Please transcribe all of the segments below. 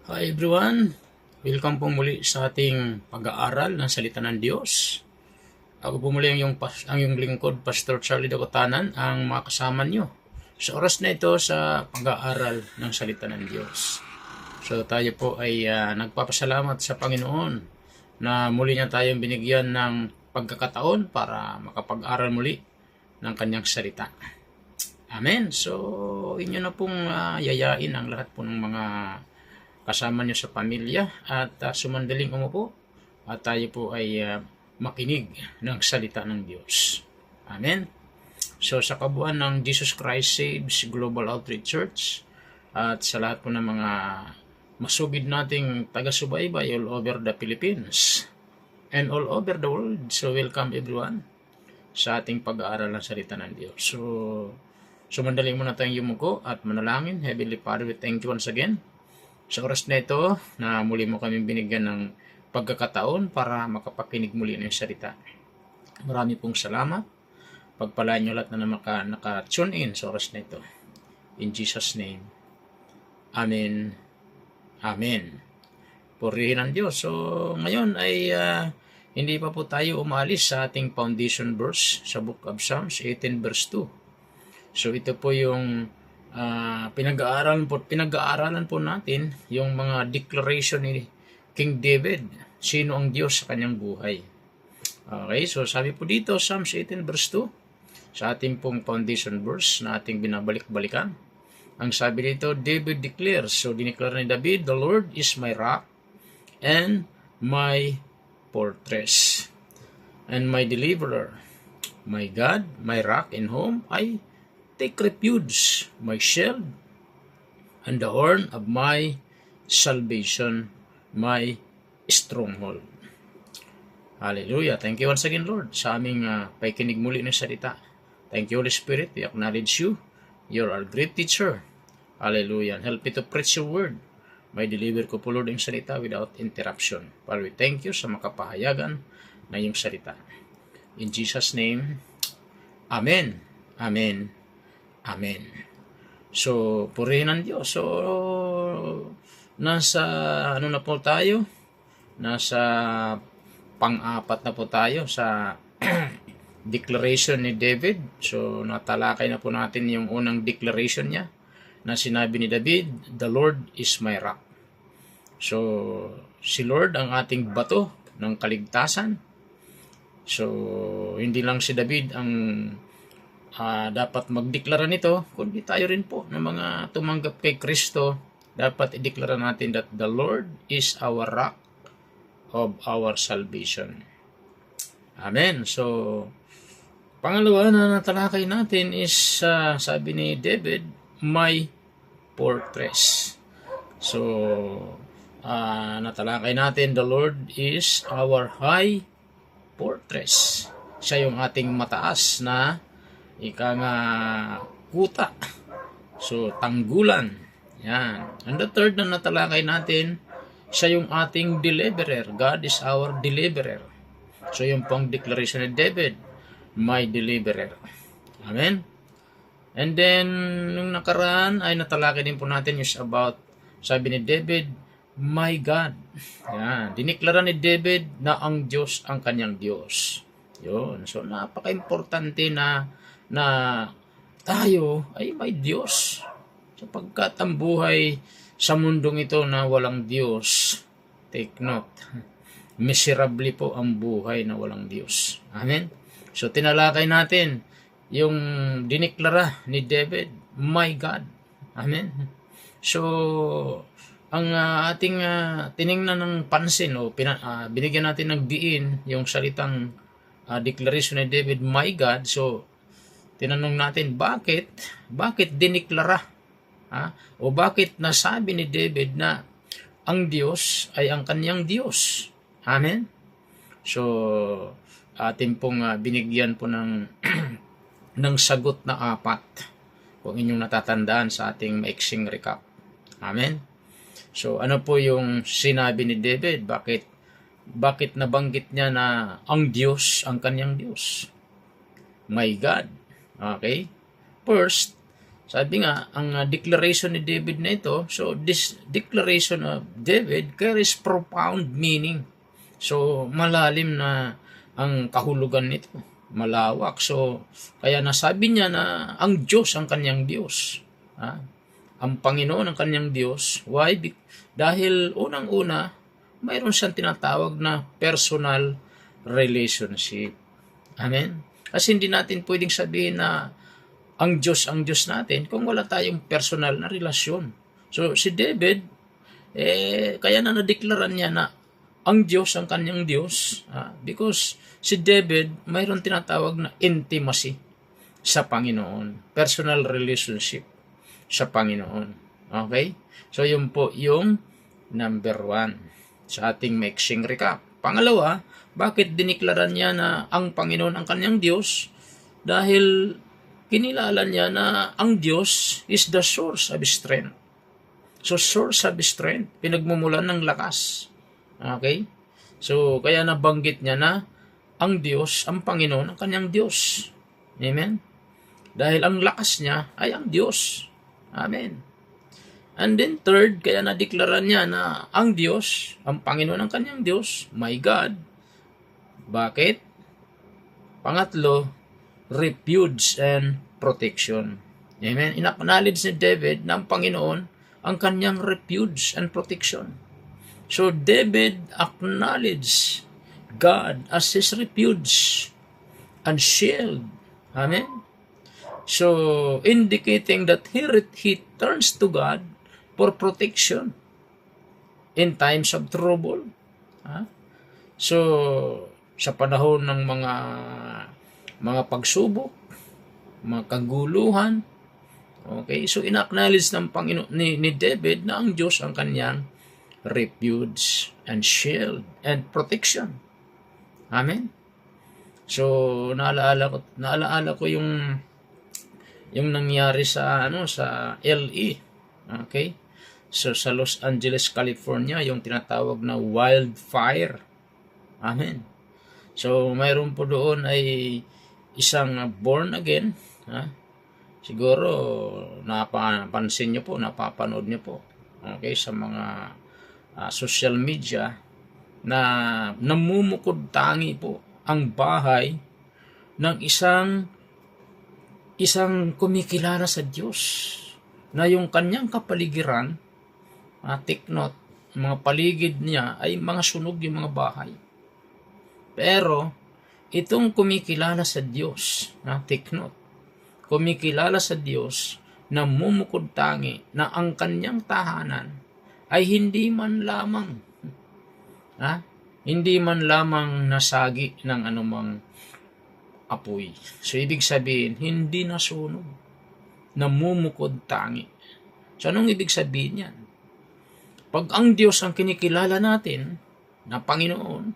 Hi everyone! Welcome po muli sa ating pag-aaral ng Salita ng Diyos. Ako po muli ang iyong lingkod, Pastor Charlie Dakotanan, ang makasama nyo sa oras na ito sa pag-aaral ng Salita ng Diyos. So tayo po ay nagpapasalamat sa Panginoon na muli niya tayong binigyan ng pagkakataon para makapag-aral muli ng kanyang salita. Amen! So inyo na pong yayain ang lahat po ng mga kasama nyo sa pamilya at sumandaling umupo at tayo po ay makinig ng salita ng Diyos. Amen. So sa kabuuan ng Jesus Christ Saves Global Outreach Church at sa lahat po ng mga masugid nating taga-subaybay all over the Philippines and all over the world. So welcome everyone sa ating pag-aaral ng salita ng Diyos. So sumandaling muna tayong yumuko at manalangin. Heavenly Father, we thank you once again sa oras na ito na muli mo kami binigyan ng pagkakataon para makapakinig muli ng salita. Marami pong salamat. Pagpalaan nyo lahat na naka-tune in sa oras na ito. In Jesus' name. Amen. Amen. Purihin ang Diyos. So ngayon ay hindi pa po tayo umalis sa ating foundation verse sa Book of Psalms 18 verse 2. So ito po yung pinag-aaralan po natin yung mga declaration ni King David. Sino ang Diyos sa kanyang buhay? Okay, so sabi po dito, Psalms 18 verse 2, sa ating pong foundation verse na ating binabalik-balikan. Ang sabi dito, David declares, so dineclare ni David, the Lord is my rock and my fortress and my deliverer, my God, my rock in whom I take refuge, my shield, and the horn of my salvation, my stronghold. Hallelujah. Thank you once again, Lord, sa aming paikinig muli ng salita. Thank you, Holy Spirit. We acknowledge you. You're our great teacher. Hallelujah. And help me to preach your word. May deliver ko po, Lord, yung salita without interruption. Father, we thank you sa makapahayagan na yung salita. In Jesus' name, Amen. Amen. Amen. So, purihin ang Diyos. So, nasa na po tayo? Nasa pang-apat na po tayo sa declaration ni David. So, natalakay na po natin yung unang declaration niya na sinabi ni David, the Lord is my rock. So, si Lord ang ating bato ng kaligtasan. So, hindi lang si David ang dapat magdeklara nito, kundi tayo rin po ng mga tumanggap kay Kristo, dapat ideklara natin that the Lord is our rock of our salvation. Amen. So, pangalawa na natalakay natin is, sabi ni David, my fortress. So, natalakay natin, the Lord is our high fortress. Siya yung ating mataas na kuta. So, tanggulan. Yan. And the third na natalakay natin, siya yung ating deliverer. God is our deliverer. So, yung pong declaration ni David, my deliverer. Amen? And then, nung nakaraan, ay natalakay din po natin is about, sabi ni David, my God. Yan. Diniklara ni David na ang Diyos ang kanyang Diyos. Yun. So, napaka-importante na tayo ay may Diyos. Sapagkat ang buhay sa mundong ito na walang Diyos, take note, miserable po ang buhay na walang Diyos. Amen? So, tinalakay natin yung diniklara ni David, my God. Amen? So, ang ating tiningnan ng pansin o binigyan natin ng diin yung salitang declaration ni David, my God. So, tinanong natin, bakit diniklara? O bakit nasabi ni David na ang Diyos ay ang kanyang Diyos? Amen? So, atin pong binigyan po ng ng sagot na 4. Kung inyong natatandaan sa ating maiksing recap. Amen? So, ano po yung sinabi ni David? Bakit nabanggit niya na ang Diyos ang kanyang Diyos? My God. Okay? First, Sabi nga, ang declaration ni David na ito, so this declaration of David carries profound meaning. So, malalim na ang kahulugan nito. Malawak. So, kaya nasabi niya na ang Diyos ang kanyang Diyos. Ang Panginoon ang kanyang Diyos. Why? Dahil unang-una, mayroon siyang tinatawag na personal relationship. Amen? Kasi hindi natin pwedeng sabihin na ang Diyos natin kung wala tayong personal na relasyon. So, si David, kaya na nadeklaran niya na ang Diyos ang kanyang Diyos, because si David mayroon tinatawag na intimacy sa Panginoon, personal relationship sa Panginoon. Okay? So, yun po yung number 1 sa ating mixing recap. Pangalawa, bakit diniklaran niya na ang Panginoon ang kanyang Diyos? Dahil kinilala niya na ang Diyos is the source of strength. So, source of strength, pinagmumulan ng lakas. Okay? So, kaya nabanggit niya na ang Diyos, ang Panginoon, ang kanyang Diyos. Amen? Dahil ang lakas niya ay ang Diyos. Amen. And then third, kaya nadeklara niya na ang Diyos, ang Panginoon ang kanyang Diyos, my God. Bakit? Pangatlo, refuge and protection. Amen? Inacknowledge ni David na ang Panginoon ang kanyang refuge and protection. So David acknowledged God as his refuge and shield. Amen? So, indicating that he turns to God for protection in times of trouble. So, sa panahon ng mga pagsubok, mga kaguluhan, okay, so inacknowledge ng Panginoon ni David na ang Diyos ang kanyang refuge and shield and protection. Amen. So, naalaala ko yung nangyari sa LA. Okay? So, sa Los Angeles, California, yung tinatawag na wildfire. Amen. So, mayroon po doon ay isang born again. Siguro, napapansin nyo po, napapanood nyo po. Okay? Sa mga social media na namumukod tangi po ang bahay ng isang kumikilala sa Diyos na yung kanyang kapaligiran, take note, mga paligid niya ay mga sunog yung mga bahay. Pero, itong kumikilala sa Diyos, take note, kumikilala sa Diyos na mumukod tangi na ang kanyang tahanan ay hindi man lamang nasagi ng anumang apoy. So, ibig sabihin, hindi nasunog, namumukod tangi. So, anong ibig sabihin yan? Pag ang Diyos ang kinikilala natin, na Panginoon,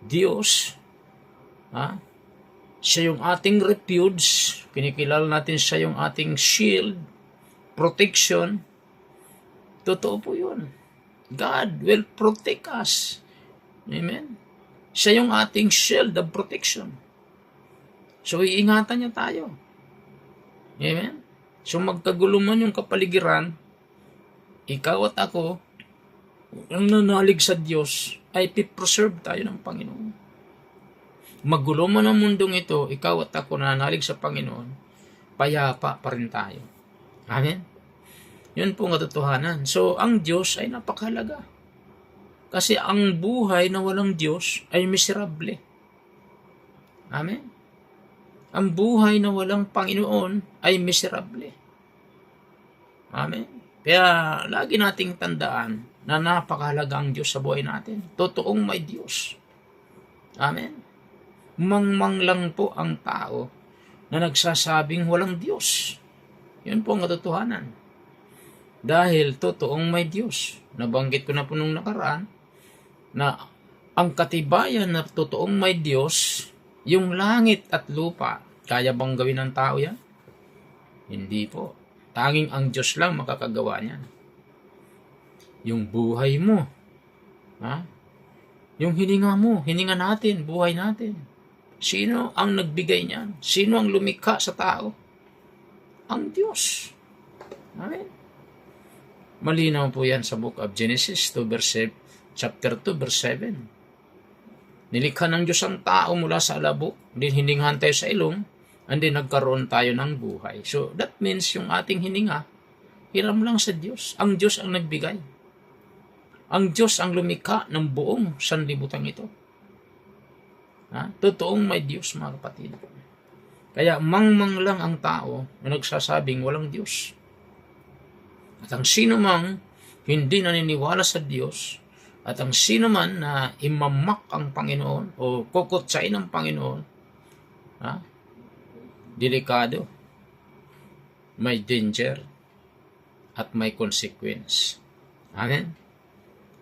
Diyos, siya yung ating refuge, kinikilala natin siya yung ating shield, protection, totoo po yun. God will protect us. Amen? Siya yung ating shield of protection. So, iingatan niya tayo. Amen? So, magkagulo man yung kapaligiran, ikaw at ako, ang nanalig sa Diyos, ay pipreserve tayo ng Panginoon. Magulo man ang mundong ito, ikaw at ako nanalig sa Panginoon, payapa pa rin tayo. Amen? Yun po ang katotohanan. So, ang Diyos ay napakahalaga. Kasi ang buhay na walang Diyos ay miserable. Amen? Ang buhay na walang Panginoon ay miserable. Amen? Kaya lagi nating tandaan na napakahalaga ang Diyos sa buhay natin. Totoong may Diyos. Amen? Mangmang lang po ang tao na nagsasabing walang Diyos. Yun po ang katotohanan. Dahil totoong may Diyos. Nabanggit ko na po nung nakaraan na ang katibayan na totoong may Diyos, yung langit at lupa, kaya bang gawin ng tao yan? Hindi po. Tanging ang Diyos lang makakagawa niyan. Yung buhay mo, yung hininga mo, hininga natin, buhay natin. Sino ang nagbigay niyan? Sino ang lumikha sa tao? ang Diyos. Amen. Malinaw po yan sa book of Genesis chapter 2 verse 7. Nilikha ng Diyos ang tao mula sa alabok, din hiningahan tayo sa ilong, and then nagkaroon tayo ng buhay. So that means yung ating hininga, hiram lang sa Diyos. Ang Diyos ang nagbigay. Ang Diyos ang lumikha ng buong sanlibutan ito. Totoong may Diyos, mga kapatid. Kaya mangmang lang ang tao na nagsasabing walang Diyos. At ang sino mang hindi naniniwala sa Diyos, at ang sino man na imamak ang Panginoon o kukutsain ang Panginoon, delikado, may danger, at may consequence. Amen?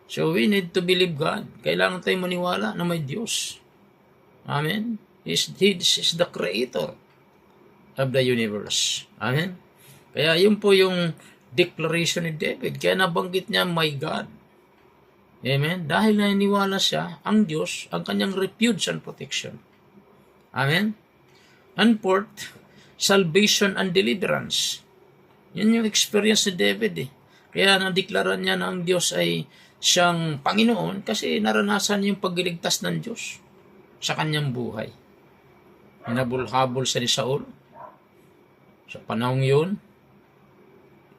So we need to believe God. Kailangan tayong maniwala na may Diyos. Amen? He is the creator of the universe. Amen? Kaya yun po yung declaration ni David. Kaya nabanggit niya, my God. Amen? Dahil naniniwala siya, ang Diyos, ang kanyang refuge and protection. Amen? And fourth, salvation and deliverance. Yun yung experience ni David Kaya nadeklara niya na ang Diyos ay siyang Panginoon kasi naranasan niya yung pagliligtas ng Diyos sa kanyang buhay. Hinabol-habol siya ni Saul sa panahong yun.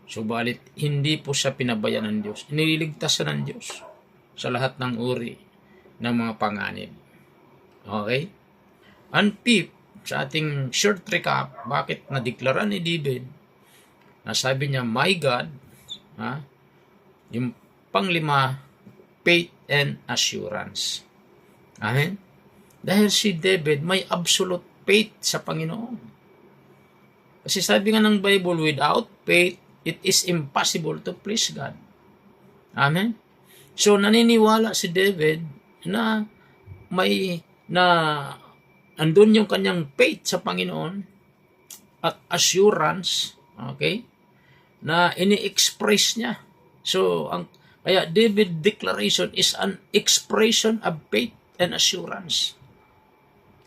Subalit, hindi po siya pinabayaan ng Diyos. Iniligtas siya ng Diyos sa lahat ng uri ng mga panganib. Okay? And fifth, sa ating short recap, bakit nadeklara ni David na sabi niya, my God, yung panglima, faith and assurance. Amen? Dahil si David may absolute faith sa Panginoon. Kasi sabi nga ng Bible, without faith, it is impossible to please God. Amen? So, naniniwala si David na andun yung kanyang faith sa Panginoon at assurance, okay, na ini-express niya. So, kaya David declaration is an expression of faith and assurance.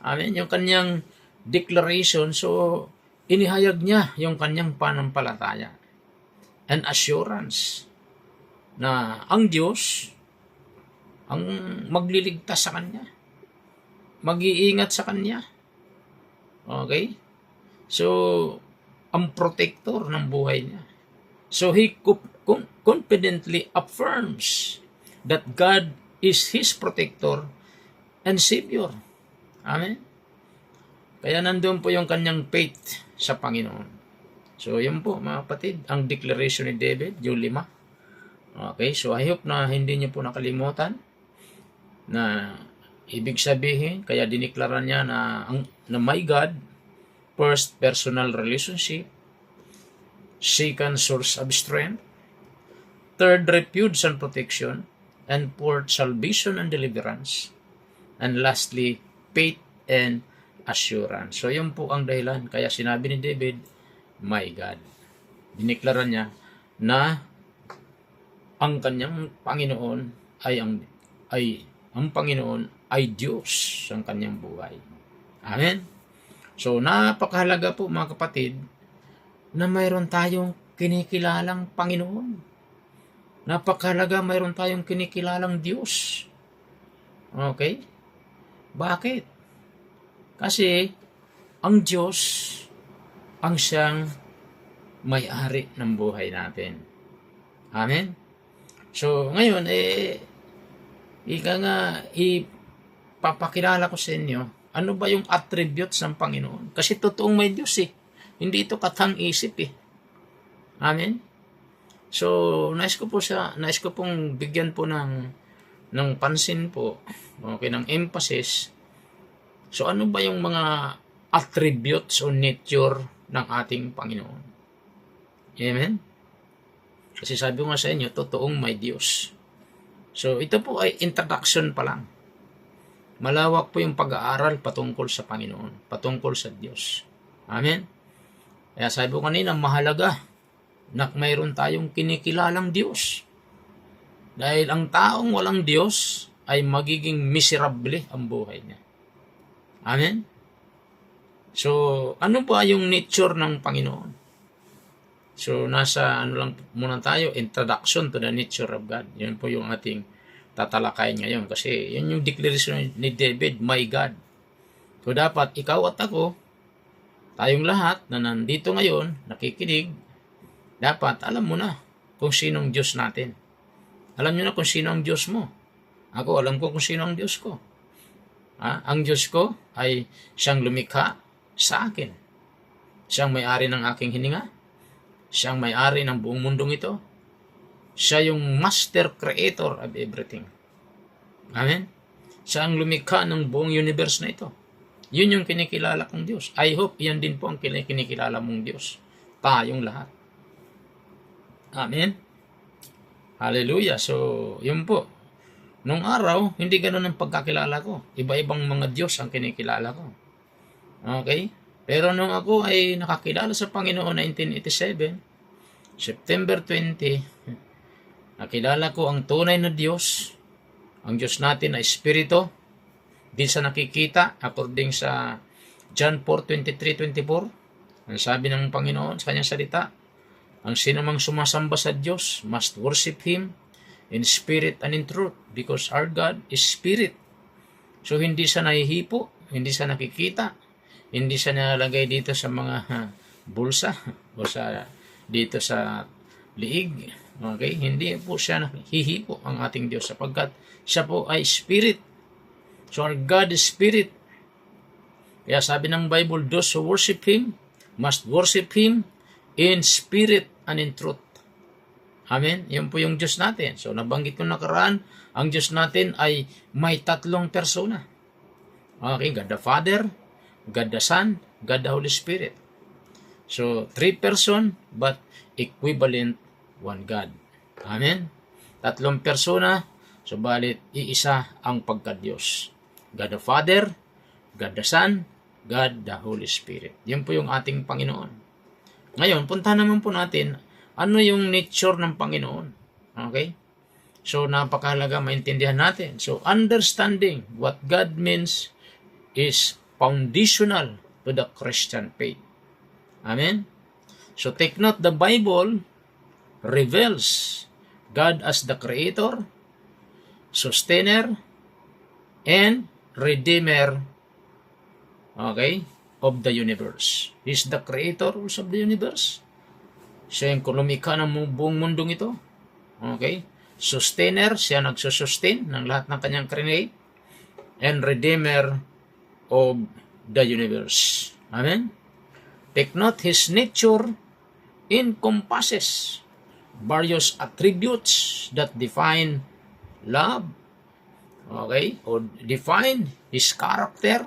Amen? Yung kanyang declaration, so, inihayag niya yung kanyang panampalataya and assurance na ang Diyos ang magliligtas sa kanya, mag-iingat sa kanya. Okay? So, ang protector ng buhay niya. So, he confidently affirms that God is his protector and Savior. Amen? Kaya nandun po yung kanyang faith sa Panginoon. So, yun po mga kapatid, ang declaration ni David, yung 5. Okay, so I hope na hindi niyo po nakalimutan na ibig sabihin, kaya diniklara niya na my God, first, personal relationship, second, source of strength, third, refuge and protection, and fourth, salvation and deliverance, and lastly, faith and assurance. So, yun po ang dahilan. Kaya sinabi ni David, my God. Diniklara niya na ang kanyang Panginoon ang Panginoon ay Diyos ang kanyang buhay. Amen? So, napakahalaga po mga kapatid na mayroon tayong kinikilalang Panginoon. Napakahalaga mayroon tayong kinikilalang Diyos. Okay? Bakit? Kasi ang Diyos ang siyang may-ari ng buhay natin. Amen? So, ngayon, ipapakilala ko sa inyo, ano ba yung attributes ng Panginoon? Kasi totoong may Diyos Hindi ito katang-isip Amen? So, nais ko pong bigyan po ng pansin po, okay, ng emphasis. So, ano ba yung mga attributes o nature ng ating Panginoon? Amen? Kasi sabi ko nga sa inyo, totoong may Diyos. So, ito po ay introduction pa lang. Malawak po yung pag-aaral patungkol sa Panginoon, patungkol sa Diyos. Amen? Kaya sabi ko kanina, mahalaga na mayroon tayong kinikilalang Diyos. Dahil ang taong walang Diyos ay magiging miserable ang buhay niya. Amen? So, ano ba yung nature ng Panginoon? So, nasa ano lang muna tayo, introduction to the nature of God. Yun po yung ating tatalakayin ngayon. Kasi yun yung declaration ni David, my God. So, dapat ikaw at ako, tayong lahat na nandito ngayon, nakikinig, dapat alam mo na kung sinong Diyos natin. Alam nyo na kung sino ang Diyos mo. Ako, alam ko kung sino ang Diyos ko. Ang Diyos ko ay siyang lumikha sa akin. Siyang may-ari ng aking hininga. Siyang may-ari ng buong mundong ito. Siya yung master creator of everything. Amen? Siya ang lumikha ng buong universe na ito. Yun yung kinikilala kong Diyos. I hope yan din po ang kinikilala mong Diyos. Tayong lahat. Amen? Hallelujah. So, yun po. Nung araw, hindi ganoon ang pagkakilala ko. Iba-ibang mga Diyos ang kinikilala ko. Okay? Pero nung ako ay nakakilala sa Panginoon 1987, September 20, nakilala ko ang tunay na Diyos. Ang Diyos natin ay Espiritu. Di sa nakikita, according sa John 4:23-24, ang sabi ng Panginoon sa kanyang salita, ang sinumang sumasamba sa Diyos must worship Him in spirit and in truth, because our God is spirit. So, hindi siya nahihipo, hindi siya nakikita, hindi siya nalagay dito sa mga bulsa o dito sa liig. Okay? Hindi po siya nahihipo ang ating Diyos sapagkat siya po ay spirit. So, our God is spirit. Kaya sabi ng Bible, those who worship Him must worship Him in spirit and in truth. Amen? Yan po yung Diyos natin. So, nabanggit ko nakaraan, ang Diyos natin ay may tatlong persona. Okay, God the Father, God the Son, God the Holy Spirit. So, 3 person, but equivalent one God. Amen? Tatlong persona, subalit iisa ang pagka-Diyos. God the Father, God the Son, God the Holy Spirit. Yan po yung ating Panginoon. Ngayon, punta naman po natin ano yung nature ng Panginoon. Okay? So, napakahalaga maintindihan natin. So, understanding what God means is foundational to the Christian faith. Amen? So, take note, the Bible reveals God as the Creator, Sustainer, and Redeemer, okay, of the universe. He's the Creator of the universe. Siya yung lumikha ng buong mundong ito. Okay? Sustainer, siya nagsusustain ng lahat ng kanyang create. And Redeemer of the universe. Amen? Take note, His nature encompasses various attributes that define love. Okay? Or define His character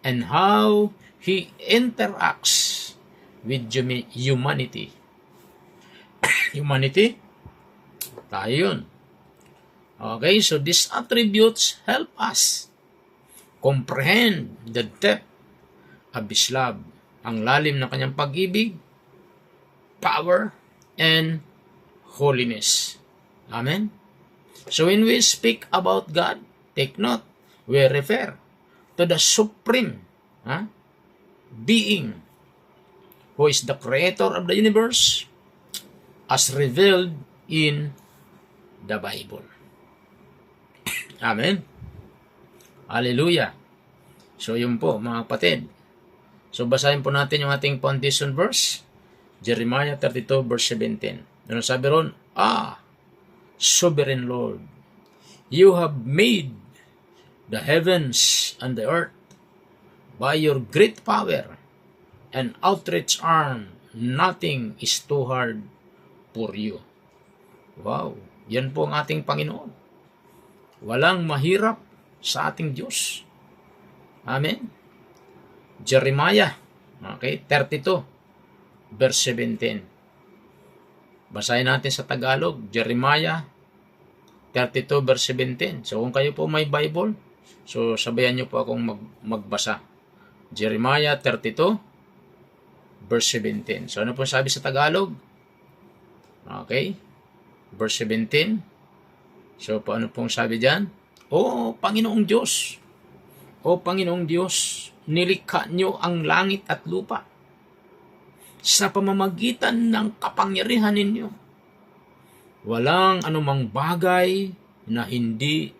and how He interacts with humanity. Humanity? Tayo yun. Okay, so these attributes help us comprehend the depth of His love, ang lalim ng kanyang pag-ibig, power, and holiness. Amen? So when we speak about God, take note, we refer to the supreme being who is the creator of the universe as revealed in the Bible. Amen? Hallelujah. So yun po mga kapatid. So basahin po natin yung ating foundation verse, Jeremiah 32 verse 17. Ano sabi ron? Sovereign Lord, you have made the heavens and the earth by your great power and outstretched arm. Nothing is too hard for you. Wow, yan po ang ating Panginoon. Walang mahirap sa ating Diyos. Amen? Jeremiah, okay, 32, verse 17. Basahin natin sa Tagalog, Jeremiah 32, verse 17. So kung kayo po may Bible, so sabayan nyo po akong magbasa. Jeremiah 32, verse 17. So ano po sabi sa Tagalog? Okay, verse 17. So paano pong sabi dyan? O Panginoong Diyos, O Panginoong Diyos, nilikha nyo ang langit at lupa. sa pamamagitan ng kapangyarihan ninyo. Walang anumang bagay na hindi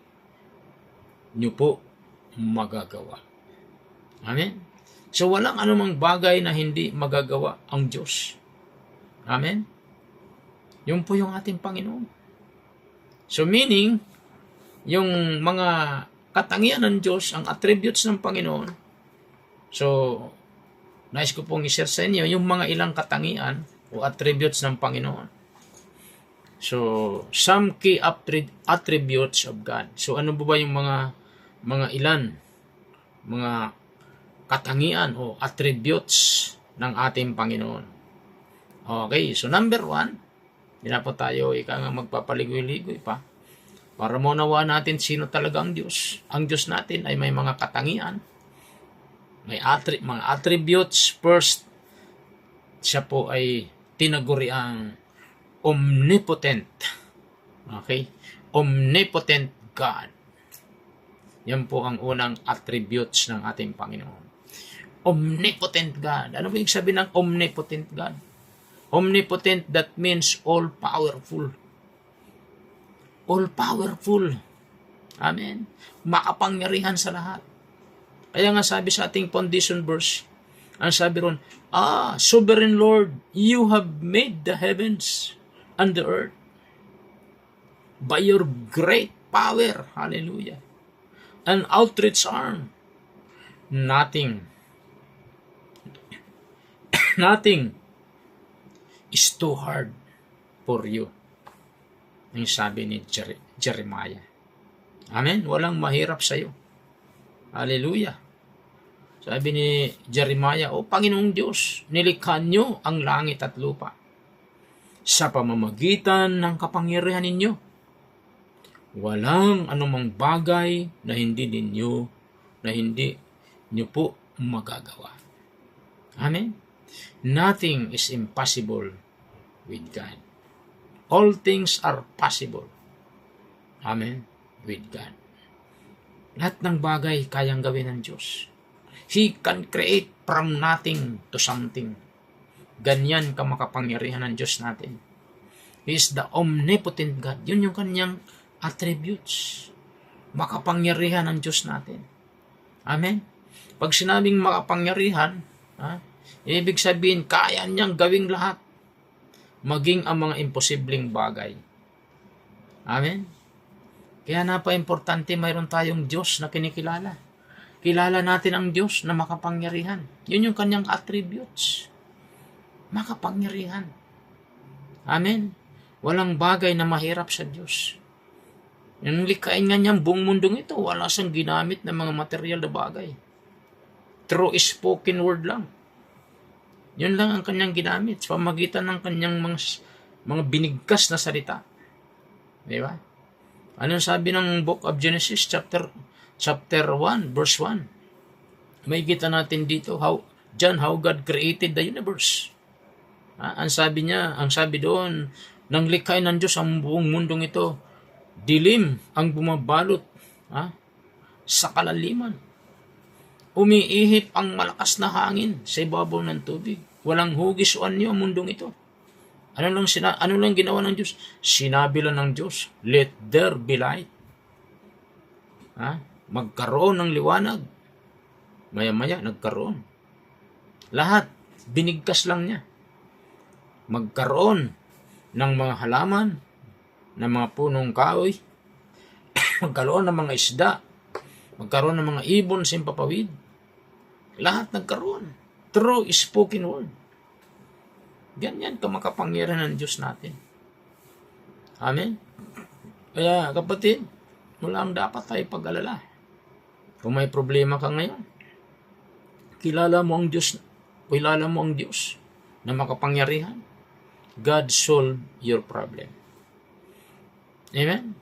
nyo po magagawa. Amen? So walang anumang bagay na hindi magagawa ang Diyos. Amen? Yun po yung ating Panginoon. So meaning, yung mga katangian ng Diyos, ang attributes ng Panginoon, so nais ko pong i-share sa inyo yung mga ilang katangian o attributes ng Panginoon. So, some key attributes of God. So, ano ba yung mga ilan, mga katangian o attributes ng ating Panginoon? Okay, so number 1, hindi na po tayo magpapaligoy-ligoy pa. Para maunawaan natin sino talaga ang Diyos. Ang Diyos natin ay may mga katangian, may mga attributes. First, siya po ay tinaguriang omnipotent. Okay? Omnipotent God. Yan po ang unang attributes ng ating Panginoon. Omnipotent God. Ano ba yung sabi ng omnipotent God? Omnipotent, that means all-powerful. All-powerful. Amen? Makapangyarihan sa lahat. Kaya nga sabi sa ating foundation verse, ang sabi ron, Sovereign Lord, you have made the heavens and the earth by your great power. Hallelujah. An outstretched arm. Nothing is too hard for you. Ang sabi ni Jeremiah. Amen? Walang mahirap sa iyo. Hallelujah. Sabi ni Jeremiah, Panginoong Diyos, nilikha niyo ang langit at lupa sa pamamagitan ng kapangyarihan ninyo. Walang anumang bagay na hindi niyo po magagawa. Amen? Nothing is impossible with God. All things are possible. Amen? With God. Lahat ng bagay kayang gawin ng Diyos. He can create from nothing to something. Ganyan kamakapangyarihan ng Diyos natin. He is the omnipotent God. Yun yung kanyang attributes. Makapangyarihan ng Diyos natin. Amen? Pag sinabing makapangyarihan, ibig sabihin, kaya niyang gawing lahat. Maging ang mga imposibleng bagay. Amen? Kaya napaka-importante mayroon tayong Diyos na kinikilala. Kilala natin ang Diyos na makapangyarihan. Yun yung kanyang attributes. Makapangyarihan. Amen? Walang bagay na mahirap sa Diyos. Yung likain nga niyang buong mundong ito, wala siyang ginamit ng mga material na bagay. True spoken word lang. Yun lang ang kanyang ginamit sa pamagitan ng kanyang mga binigkas na salita. Di ba? Anong sabi ng Book of Genesis, chapter 1, verse 1? May kita natin dito, how God created the universe. Ang sabi doon, nang likhain ng Diyos ang buong mundong ito, dilim ang bumabalot sa kalaliman. Umiihip ang malakas na hangin sa ibabaw ng tubig. Walang hugis o anyo ang mundong ito. Ano lang ginawa ng Diyos? Sinabi lang ng Diyos, let there be light. Magkaroon ng liwanag. Maya-maya, nagkaroon. Lahat, binigkas lang niya. Magkaroon ng mga halaman, ng mga punong kahoy, magkaroon ng mga isda, magkaroon ng mga ibon sa impapawid. Lahat nagkaroon. True spoken word. Ganyan kamakapangyarihan ng Diyos natin. Amen? Kaya kapatid, wala ang dapat tayo pag-alala. Kung may problema ka ngayon, kilala mo ang Diyos na makapangyarihan. God solve your problem. Amen?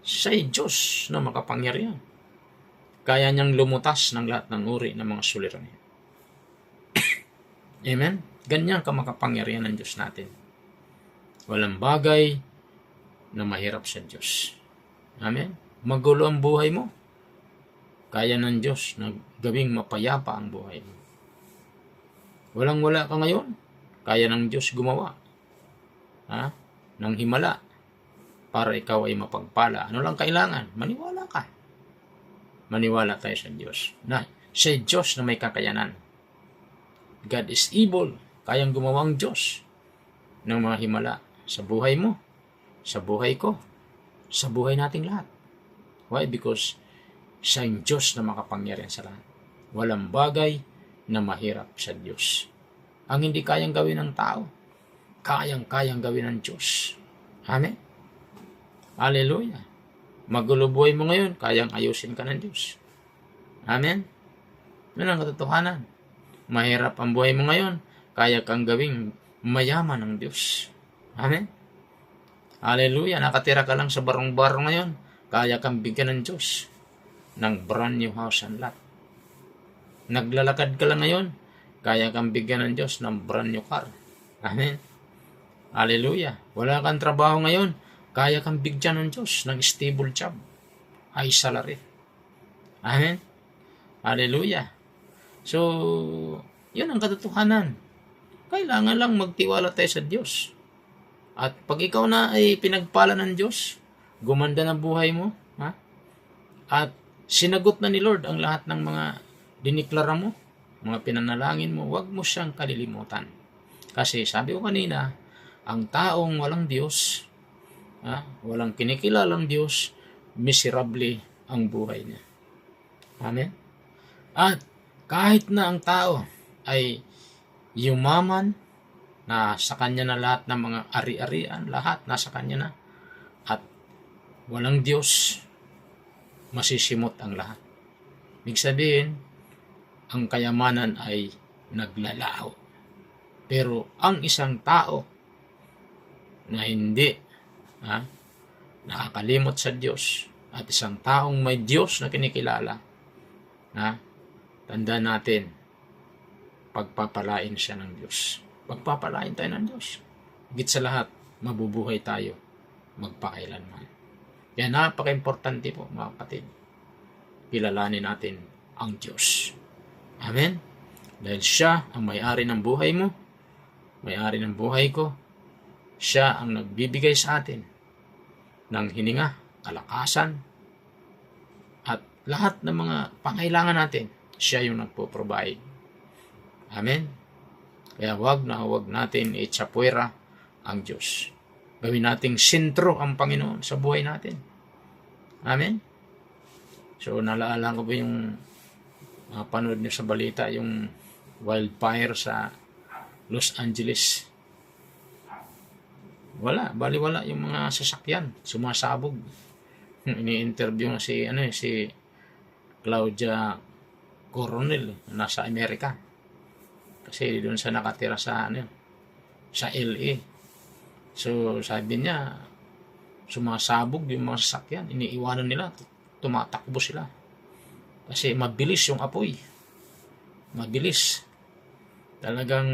Siya'y Diyos na makapangyarihan. Kaya niyang lumutas ng lahat ng uri ng mga suliranin. Amen? Ganyan ka makapangyarihan ng Diyos natin. Walang bagay na mahirap sa Diyos. Amen? Magulo ang buhay mo. Kaya ng Diyos na gawing mapayapa ang buhay mo. Walang-wala ka ngayon. kaya ng Diyos gumawa ng himala para ikaw ay mapagpala. Ano lang kailangan? Maniwala ka. Maniwala tayo sa Diyos. Na siya ay Diyos na may kakayanan. God is able. Kayang gumawang Diyos ng mga himala sa buhay mo, sa buhay ko, sa buhay nating lahat. Why? Because siya ang Diyos na makapangyarihan sa lahat. Walang bagay na mahirap sa Diyos. Ang hindi kayang gawin ng tao, kayang-kayang gawin ng Diyos. Amen? Hallelujah. Magulo buhay mo ngayon, kayang ayusin ka ng Diyos. Amen? Yun ang katotohanan. Mahirap ang buhay mo ngayon, kaya kang gawing mayaman ng Diyos. Amen? Hallelujah. Nakatira ka lang sa barong-barong ngayon, kaya kang bigyan ng Diyos ng brand new house and lot. Naglalakad ka lang ngayon, kaya kang bigyan ng Diyos ng brand new car. Amen? Hallelujah. Wala kang trabaho ngayon, kaya kang bigyan ng Diyos ng stable job, high salary. Amen? Hallelujah. So, yun ang katotohanan. Kailangan lang magtiwala tayo sa Diyos. At pag ikaw na ay pinagpala ng Diyos, gumanda ng buhay mo, at sinagot na ni Lord ang lahat ng mga diniklara mo, mga pinanalangin mo, huwag mo siyang kalilimutan. Kasi sabi ko kanina, ang taong walang Diyos, walang kinikilalang Diyos, miserable ang buhay niya. Amen? At kahit na ang tao ay yumaman, na sa kanya na lahat ng mga ari-arian, lahat nasa kanya na, at walang Diyos, masisimot ang lahat. Ibig sabihin, ang kayamanan ay naglalaho. Pero ang isang tao na hindi nakakalimot sa Diyos, at isang taong may Diyos na kinikilala, tandaan natin, pagpapalain siya ng Diyos. Pagpapalain tayo ng Diyos. Higit sa lahat, mabubuhay tayo magpakailanman. Kaya napaka-importante po, mga kapatid, kilalanin natin ang Diyos. Amen? Dahil siya ang may-ari ng buhay mo, may-ari ng buhay ko, siya ang nagbibigay sa atin ng hininga, kalakasan, at lahat ng mga pangailangan natin, siya yung nagpo-provide. Amen? Kaya wag natin itsapuera ang Diyos. Gawin nating sentro ang Panginoon sa buhay natin. Amen? So, naalala ko ba yung panood niyo sa balita, yung wildfire sa Los Angeles. Baliwala yung mga sasakyan, sumasabog. Ini-interview na si Claudia Coronel, nasa Amerika. Kasi doon siya nakatira sa LA. So, sabi niya, sumasabog yung mga sasakyan, iniiwanan nila, tumatakbo sila. Kasi mabilis yung apoy. Mabilis. Talagang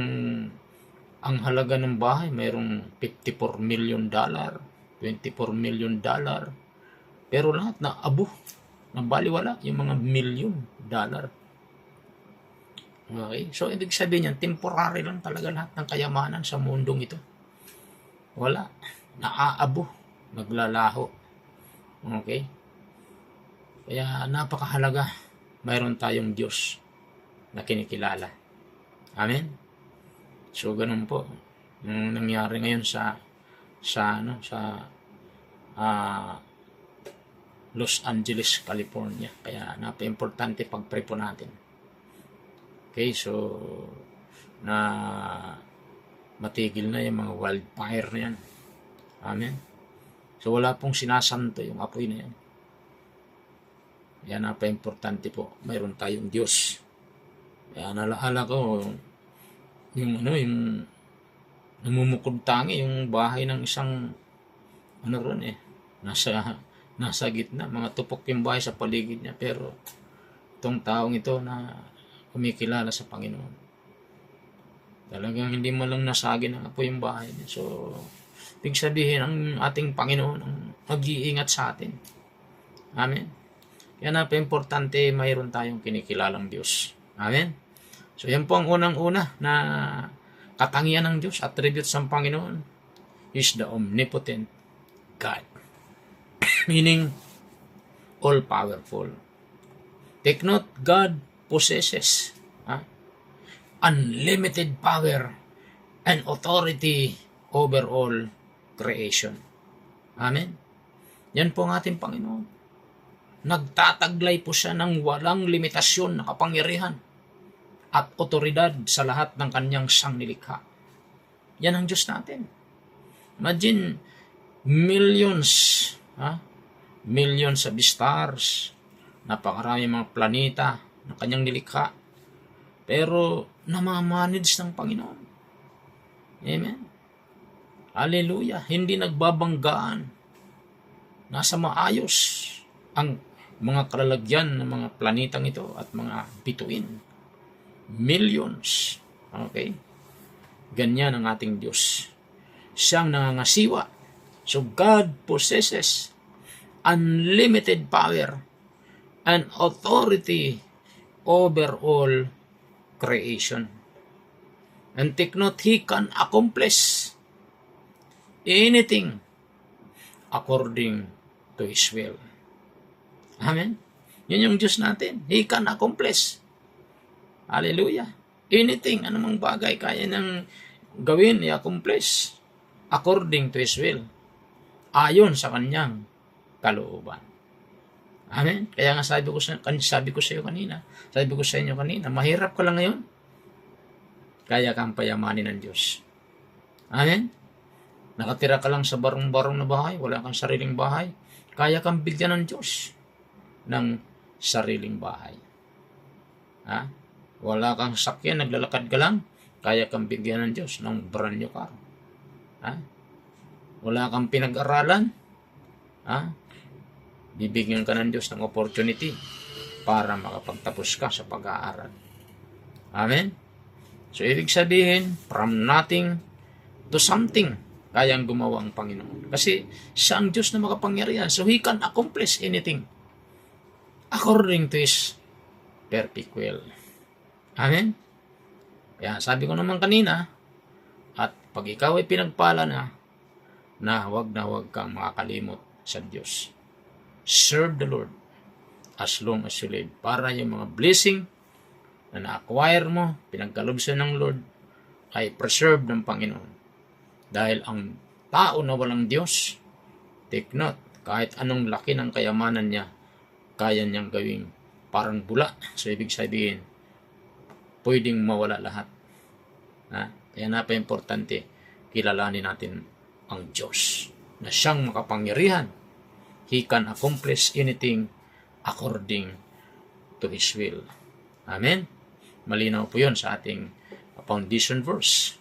ang halaga ng bahay, mayroong $54 million, $24 million. Pero lahat na nabaliwala yung mga $1,000,000. Okay? So, ibig sabihin yan, temporary lang talaga lahat ng kayamanan sa mundong ito. Wala. Naaabo. Naglalaho. Okay? Kaya napakahalaga, mayroon tayong Diyos na kinikilala. Amen? So, ganun po. Yung nangyari ngayon sa Los Angeles, California. Kaya napaka-importante pag-pray po natin. Okay, so matigil na yung mga wildfire na yan. Amen. So wala pong sinasanto yung apoy na yan. Yan napaka-importante po. Mayroon tayong Diyos. Kaya nalaala ko yung namumukod tangi yung bahay ng isang nasa gitna, mga tupok yung bahay sa paligid niya, pero itong taong ito na kumikilala sa Panginoon, talagang hindi mo lang nasagin ang apoy yung bahay niya. So, ibig sabihin, ang ating Panginoon ang mag-iingat sa atin. Amen. Kaya napaka-importante, mayroon tayong kinikilalang Diyos. Amen. So, yan po ang unang-una na katangian ng Diyos, attributes ng Panginoon, is the omnipotent God. Meaning, all-powerful. Take note, God possesses unlimited power and authority over all creation. Amen? Yan po ang ating Panginoon. Nagtataglay po siya ng walang limitasyon na kapangyarihan at otoridad sa lahat ng kanyang sangnilikha. Yan ang Diyos natin. Imagine, millions of stars, napakarami mga planeta na kanyang nilikha, pero namamanage ng Panginoon. Amen? Hallelujah! Hindi nagbabanggaan. Nasa maayos ang mga kalalagyan ng mga planetang ito at mga bituin. Millions. Okay? Ganyan ang ating Diyos. Siyang nangangasiwa. So God possesses unlimited power and authority over all creation. And take note, He can accomplish anything according to His will. Amen? Yun yung Diyos natin. He can accomplish. Hallelujah. Anything, anumang bagay kaya nang gawin, i-accomplish according to His will. Ayon sa kanyang kalooban. Amen? Kaya nga sabi ko sa iyo kanina, mahirap ka lang ngayon, kaya kang payamanin ng Diyos. Amen? Nakatira ka lang sa barong-barong na bahay, wala kang sariling bahay, kaya kang bigyan ng Diyos ng sariling bahay. Wala kang sakyan, naglalakad ka lang, kaya kang bigyan ng Diyos ng brand new car. Wala kang pinag-aralan, bibigyan ka ng Diyos ng opportunity para makapagtapos ka sa pag-aaral. Amen? So, ibig sabihin, from nothing to something, kayang gumawa ang Panginoon. Kasi, siya ang Diyos na makapangyarihan. So, He can accomplish anything according to His perfect will. Amen? Kaya, sabi ko naman kanina, at pag ikaw ay pinagpala na huwag kang makakalimot sa Diyos. Serve the Lord as long as you live. Para yung mga blessing na na-acquire mo, pinagkalob sa ng Lord, ay preserve ng Panginoon. Dahil ang tao na walang Diyos, take note, kahit anong laki ng kayamanan niya, kaya niyang gawing parang bula. So, ibig sabihin, pwedeng mawala lahat. Kaya napaka-importante, kilalanin natin ang Diyos na siyang makapangyarihan. He can accomplish anything according to His will. Amen? Malinaw po yun sa ating foundation verse.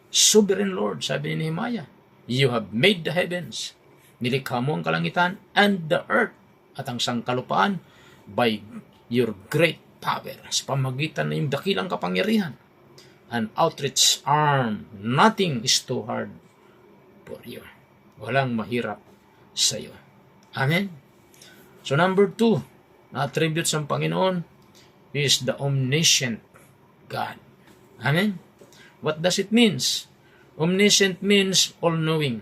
Sovereign Lord, sabi ni Nehemiah, You have made the heavens. Nilikha mo ang kalangitan and the earth at ang sangkalupaan by your great power. Sa pamagitan na yung dakilang kapangyarihan. An outstretched arm. Nothing is too hard for you. Walang mahirap sa iyo. Amen? So number 2, na attributes ng Panginoon is the omniscient God. Amen? What does it mean? Omniscient means all-knowing.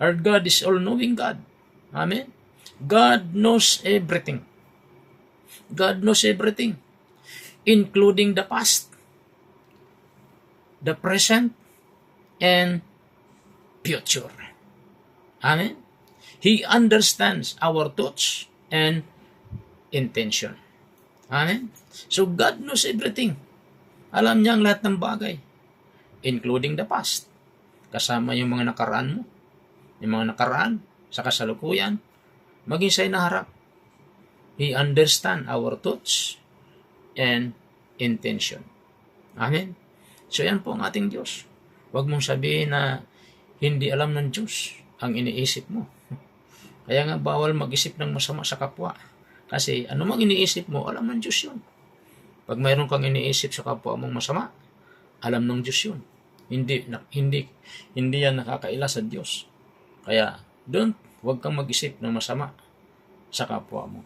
Our God is all-knowing God. Amen? God knows everything. God knows everything, including the past, the present, and future. Amen? He understands our thoughts and intention. Amen? So God knows everything. Alam niya ang lahat ng bagay, including the past. Kasama yung mga nakaraan mo, yung mga nakaraan sa kasalukuyan, maging sa'y naharap. He understands our thoughts and intention. Amen? So yan po ang ating Diyos. Huwag mong sabihin na hindi alam ng Diyos ang iniisip mo. Kaya nga bawal mag-isip ng masama sa kapwa. Kasi anumang iniisip mo, alam ng Diyos yun. Pag mayroon kang iniisip sa kapwa mong masama, alam ng Diyos yun. Hindi yan nakakaila sa Diyos. Kaya huwag kang mag-isip ng masama sa kapwa mo.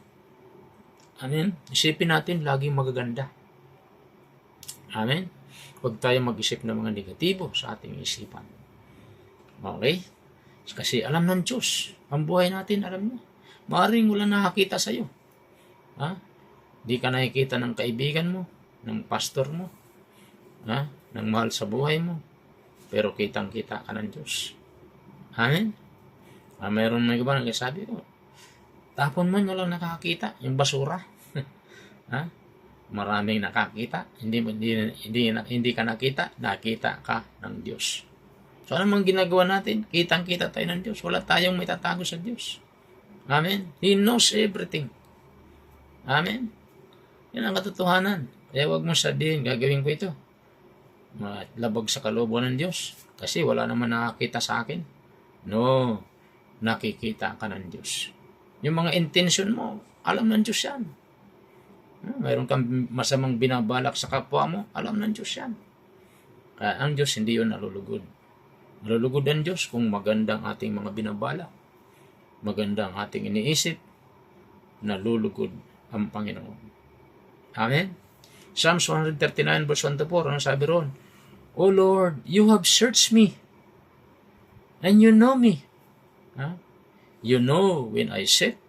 Amen? Isipin natin laging magaganda. Amen? Huwag tayo mag-isip ng mga negatibo sa ating isipan. Okay? Kasi alam ng Diyos. Ang buhay natin, alam niya. Maaaring wala nakakita sa'yo. Ha? Di ka nakikita ng kaibigan mo, ng pastor mo, ha? Ng mahal sa buhay mo. Pero kitang-kita ka ng Diyos. Amen? Mayroon may iba nagsasabi ko, tapon mo, walang nakakita. Yung basura. Ha? Maraming nakakita. Hindi ka nakita ka ng Diyos. So, ano mang ginagawa natin? Kitang-kita tayo ng Diyos. Wala tayong may tatago sa Diyos. Amen? He knows everything. Amen? Yan ang katotohanan. Kaya huwag mo sabihin, gagawin ko ito. Labag sa kalooban ng Diyos. Kasi wala naman nakakita sa akin. No. Nakikita ka ng Diyos. Yung mga intention mo, alam ng Diyos yan. Mayroon kang masamang binabalak sa kapwa mo, alam ng Diyos yan. Kaya ang Diyos hindi yun nalulugod. Nalulugod ang Diyos kung magandang ating mga binabalak. Magandang ating iniisip, nalulugod ang Panginoon. Amen? Psalms 139 verse 1 to 4, ano sabi ron? O Lord, you have searched me, and you know me. You know when I sit,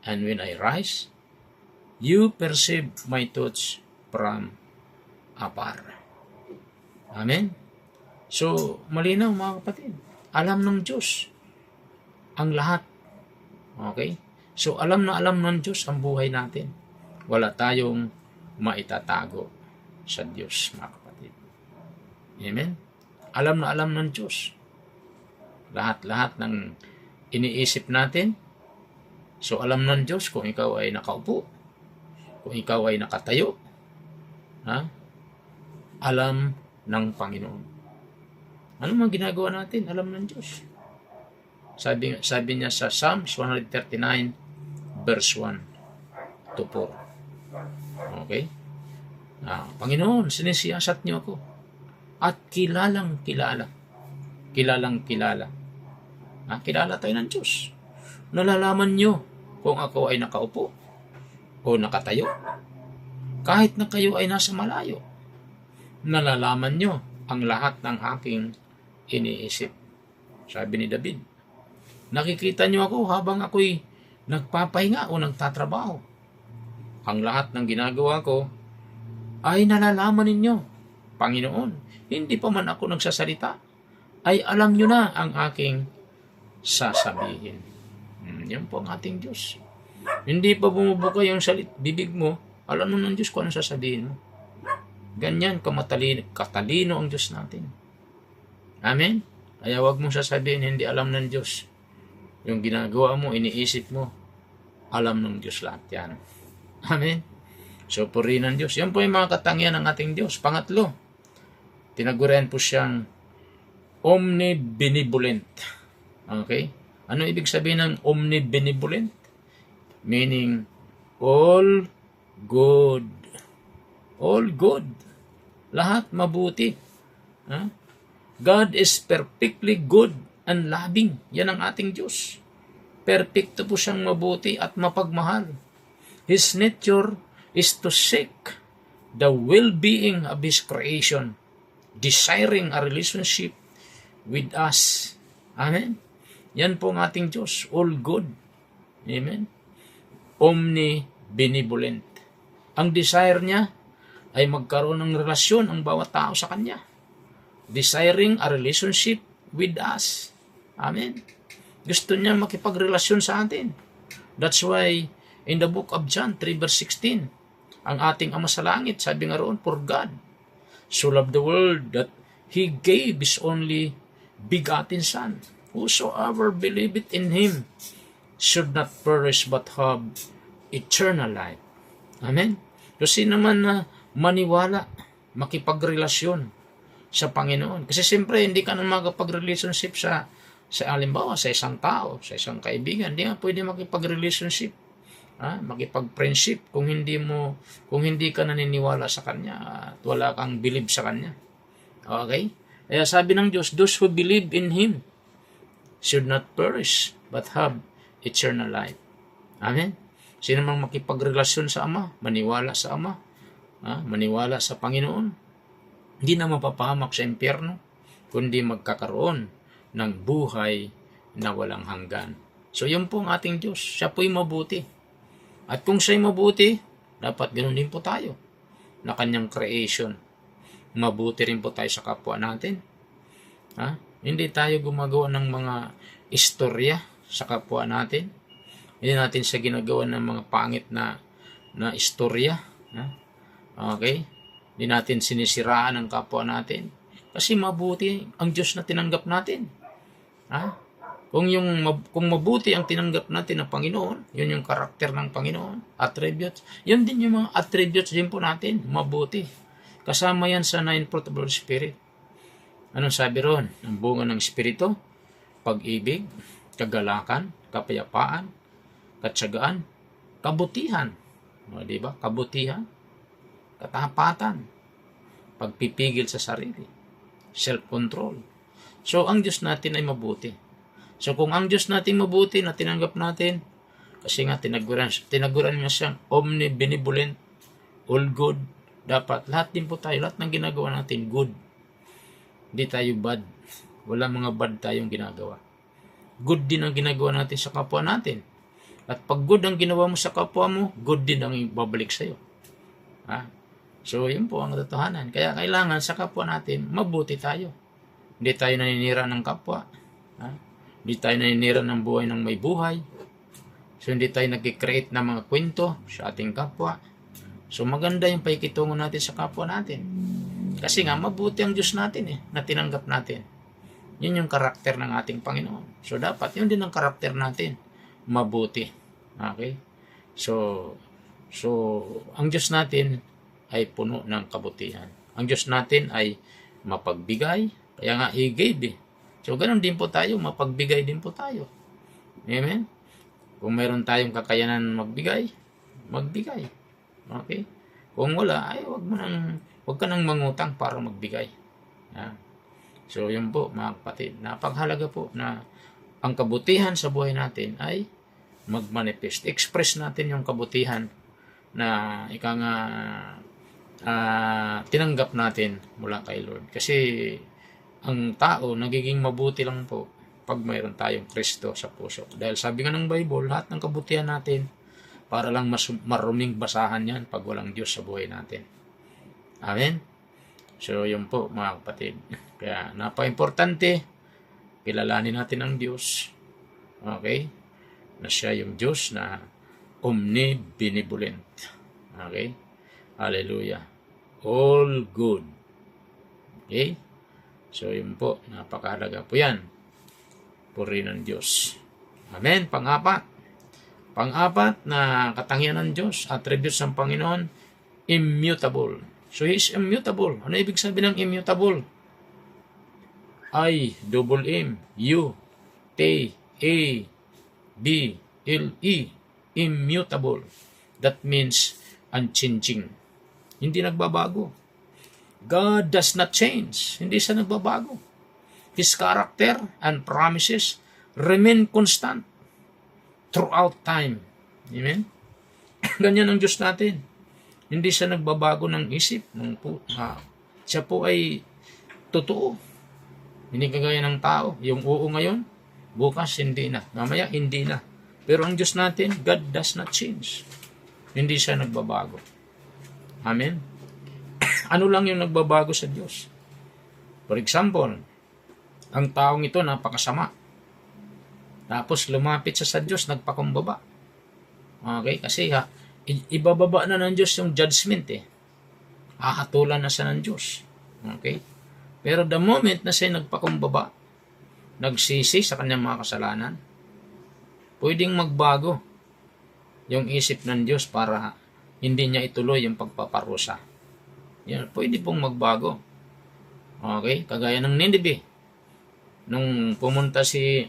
and when I rise. You perceive my thoughts from afar. Amen? So, malinaw mga kapatid. Alam ng Diyos ang lahat. Okay? So, alam na alam ng Diyos ang buhay natin. Wala tayong maitatago sa Diyos, mga kapatid. Amen? Alam na alam ng Diyos. Lahat-lahat ng iniisip natin. So, alam ng Diyos kung ikaw ay nakaupo, kung ikaw ay nakatayo. Alam ng Panginoon. Ano mang ginagawa natin, alam ng Diyos. Sabi niya sa Psalms 139 verse 1 to 4. Okay? Panginoon, sinisiyasat niyo ako. At kilalang kilala. Kilala tayo ng Diyos. Nalalaman niyo kung ako ay nakaupo o nakatayo. Kahit na kayo ay nasa malayo, nalalaman niyo ang lahat ng aking iniisip. Sabi ni David, nakikita niyo ako habang ako'y nagpapahinga o nagtatrabaho. Ang lahat ng ginagawa ko ay nalalaman ninyo. Panginoon, hindi pa man ako nagsasalita, ay alam niyo na ang aking sasabihin. Yan po ang ating Diyos. Hindi pa bumubuka yung bibig mo, alam mo ng Diyos kung ano sasabihin mo. Ganyan katalino ang Diyos natin. Amen? Kaya huwag mong sasabihin, hindi alam ng Diyos. Yung ginagawa mo, iniisip mo, alam ng Diyos lahat yan. Amen? So, purihin ng Diyos. Yan po yung mga katangian ng ating Diyos. Pangatlo, tinagurian po siyang omnibenevolent. Okay? Ano ibig sabihin ng omnibenevolent? Meaning, all good. All good. Lahat mabuti. God is perfectly good and loving. Yan ang ating Diyos. Perfecto po siyang mabuti at mapagmahal. His nature is to seek the well-being of His creation, desiring a relationship with us. Amen? Yan po ang ating Diyos. All good. Amen? Omnibenevolent. Ang desire niya ay magkaroon ng relasyon ang bawat tao sa Kanya. Desiring a relationship with us. Amen? Gusto niya makipagrelasyon sa atin. That's why in the book of John 3 verse 16, ang ating Ama sa Langit, sabi nga roon, for God so loved the world that He gave His only begotten Son. Whosoever believeth in Him should not perish but have eternal life. Amen? Kasi naman na maniwala, makipagrelasyon sa Panginoon. Kasi siyempre, hindi ka na makapag-relationship sa halimbawa, sa isang tao, sa isang kaibigan. Hindi nga pwede makipag-relationship, makipag-friendship kung hindi ka naniniwala sa Kanya at wala kang believe sa Kanya. Okay? Kaya sabi ng Diyos, those who believe in Him should not perish but have eternal life. Amen? Sino mang makipagrelasyon sa Ama, maniwala sa Ama, maniwala sa Panginoon, Hindi na mapapahamak sa impyerno, kundi magkakaroon ng buhay na walang hanggan. So yun po ang ating Diyos. Siya po'y mabuti. At kung siya'y mabuti, dapat ganoon din po tayo na kanyang creation. Mabuti rin po tayo sa kapwa natin. Ha? Hindi tayo gumagawa ng mga istorya sa kapwa natin. Hindi natin siya ginagawa ng mga pangit na istorya. Ha? Okay? Hindi natin sinisiraan ang kapwa natin. Kasi mabuti ang Diyos na tinanggap natin. Ha? Kung mabuti ang tinanggap natin ng Panginoon, yun yung karakter ng Panginoon, attributes. Yun din yung mga attributes din po natin, mabuti. Kasama yan sa 9 fruit of the Holy Spirit. Anong sabi ron? Ang bunga ng Espiritu, pag-ibig, kagalakan, kapayapaan, katsagaan, kabutihan. O, diba? Kabutihan, katapatan, pagpipigil sa sarili, self-control. So, ang Diyos natin ay mabuti. So, kung ang Diyos natin mabuti na tinanggap natin, kasi nga tinaguran niya siyang omnibenevolent, all good, dapat lahat din po tayo, lahat ng ginagawa natin, good. Hindi tayo bad. Wala mga bad tayong ginagawa. Good din ang ginagawa natin sa kapwa natin. At pag good ang ginawa mo sa kapwa mo, good din ang babalik sa'yo. Ha? So, yun po ang katotohanan. Kaya kailangan sa kapwa natin, mabuti tayo. Hindi tayo naninira ng kapwa. Ha? Hindi tayo naninira ng buhay ng may buhay. So, hindi tayo nag-create ng mga kwento sa ating kapwa. So, maganda yung paikitungo natin sa kapwa natin. Kasi nga, mabuti ang Diyos natin na tinanggap natin. Yun yung karakter ng ating Panginoon. So, dapat, yun din ang karakter natin. Mabuti. Okay? So, ang Diyos natin ay puno ng kabutihan. Ang Diyos natin ay mapagbigay. Kaya nga, He gave. So, ganun din po tayo. Mapagbigay din po tayo. Amen? Kung meron tayong kakayanan magbigay, magbigay. Okay? Kung wala, ay wag ka nang mangutang para magbigay. Yan. So, yun po, mga kapatid. Napaghalaga po na ang kabutihan sa buhay natin ay magmanifest. Express natin yung kabutihan na tinanggap natin mula kay Lord. Kasi ang tao nagiging mabuti lang po pag mayroon tayong Kristo sa puso. Dahil sabi nga ng Bible, lahat ng kabutihan natin para lang maruming basahan yan pag walang Diyos sa buhay natin. Amen? So, yun po mga kapatid. Kaya napaka-importante, kilalanin natin ang Diyos. Okay? Na siya yung Diyos na omnibenevolent. Okay? Hallelujah. All good. Okay? So, yun po. Napakahalaga po yan. Puri ng Diyos. Amen. Pang-apat na katangian ng Diyos, attributes ng Panginoon, immutable. So, He is immutable. Ano ibig sabihin ng immutable? I, double M, U, T, A, B, L, E. Immutable. That means unchanging. Hindi nagbabago. God does not change. Hindi siya nagbabago. His character and promises remain constant throughout time. Amen? Ganyan ang Diyos natin. Hindi siya nagbabago ng isip. Siya po ay totoo. Hindi kagaya ng tao. Yung oo ngayon, bukas hindi na. Mamaya hindi na. Pero ang Diyos natin, God does not change. Hindi siya nagbabago. Amen? Ano lang yung nagbabago sa Diyos? For example, ang taong ito napakasama. Tapos lumapit sa Diyos, nagpakumbaba. Okay? Kasi ibababa na ng Diyos yung judgment Hahatulan na siya ng Diyos. Okay? Pero the moment na siya nagpakumbaba, nagsisi sa kanyang mga kasalanan, pwedeng magbago yung isip ng Diyos para hindi niya ituloy yung pagpaparusa. Yan, pwede pong magbago. Okay? Kagaya ng Nineveh. Nung pumunta si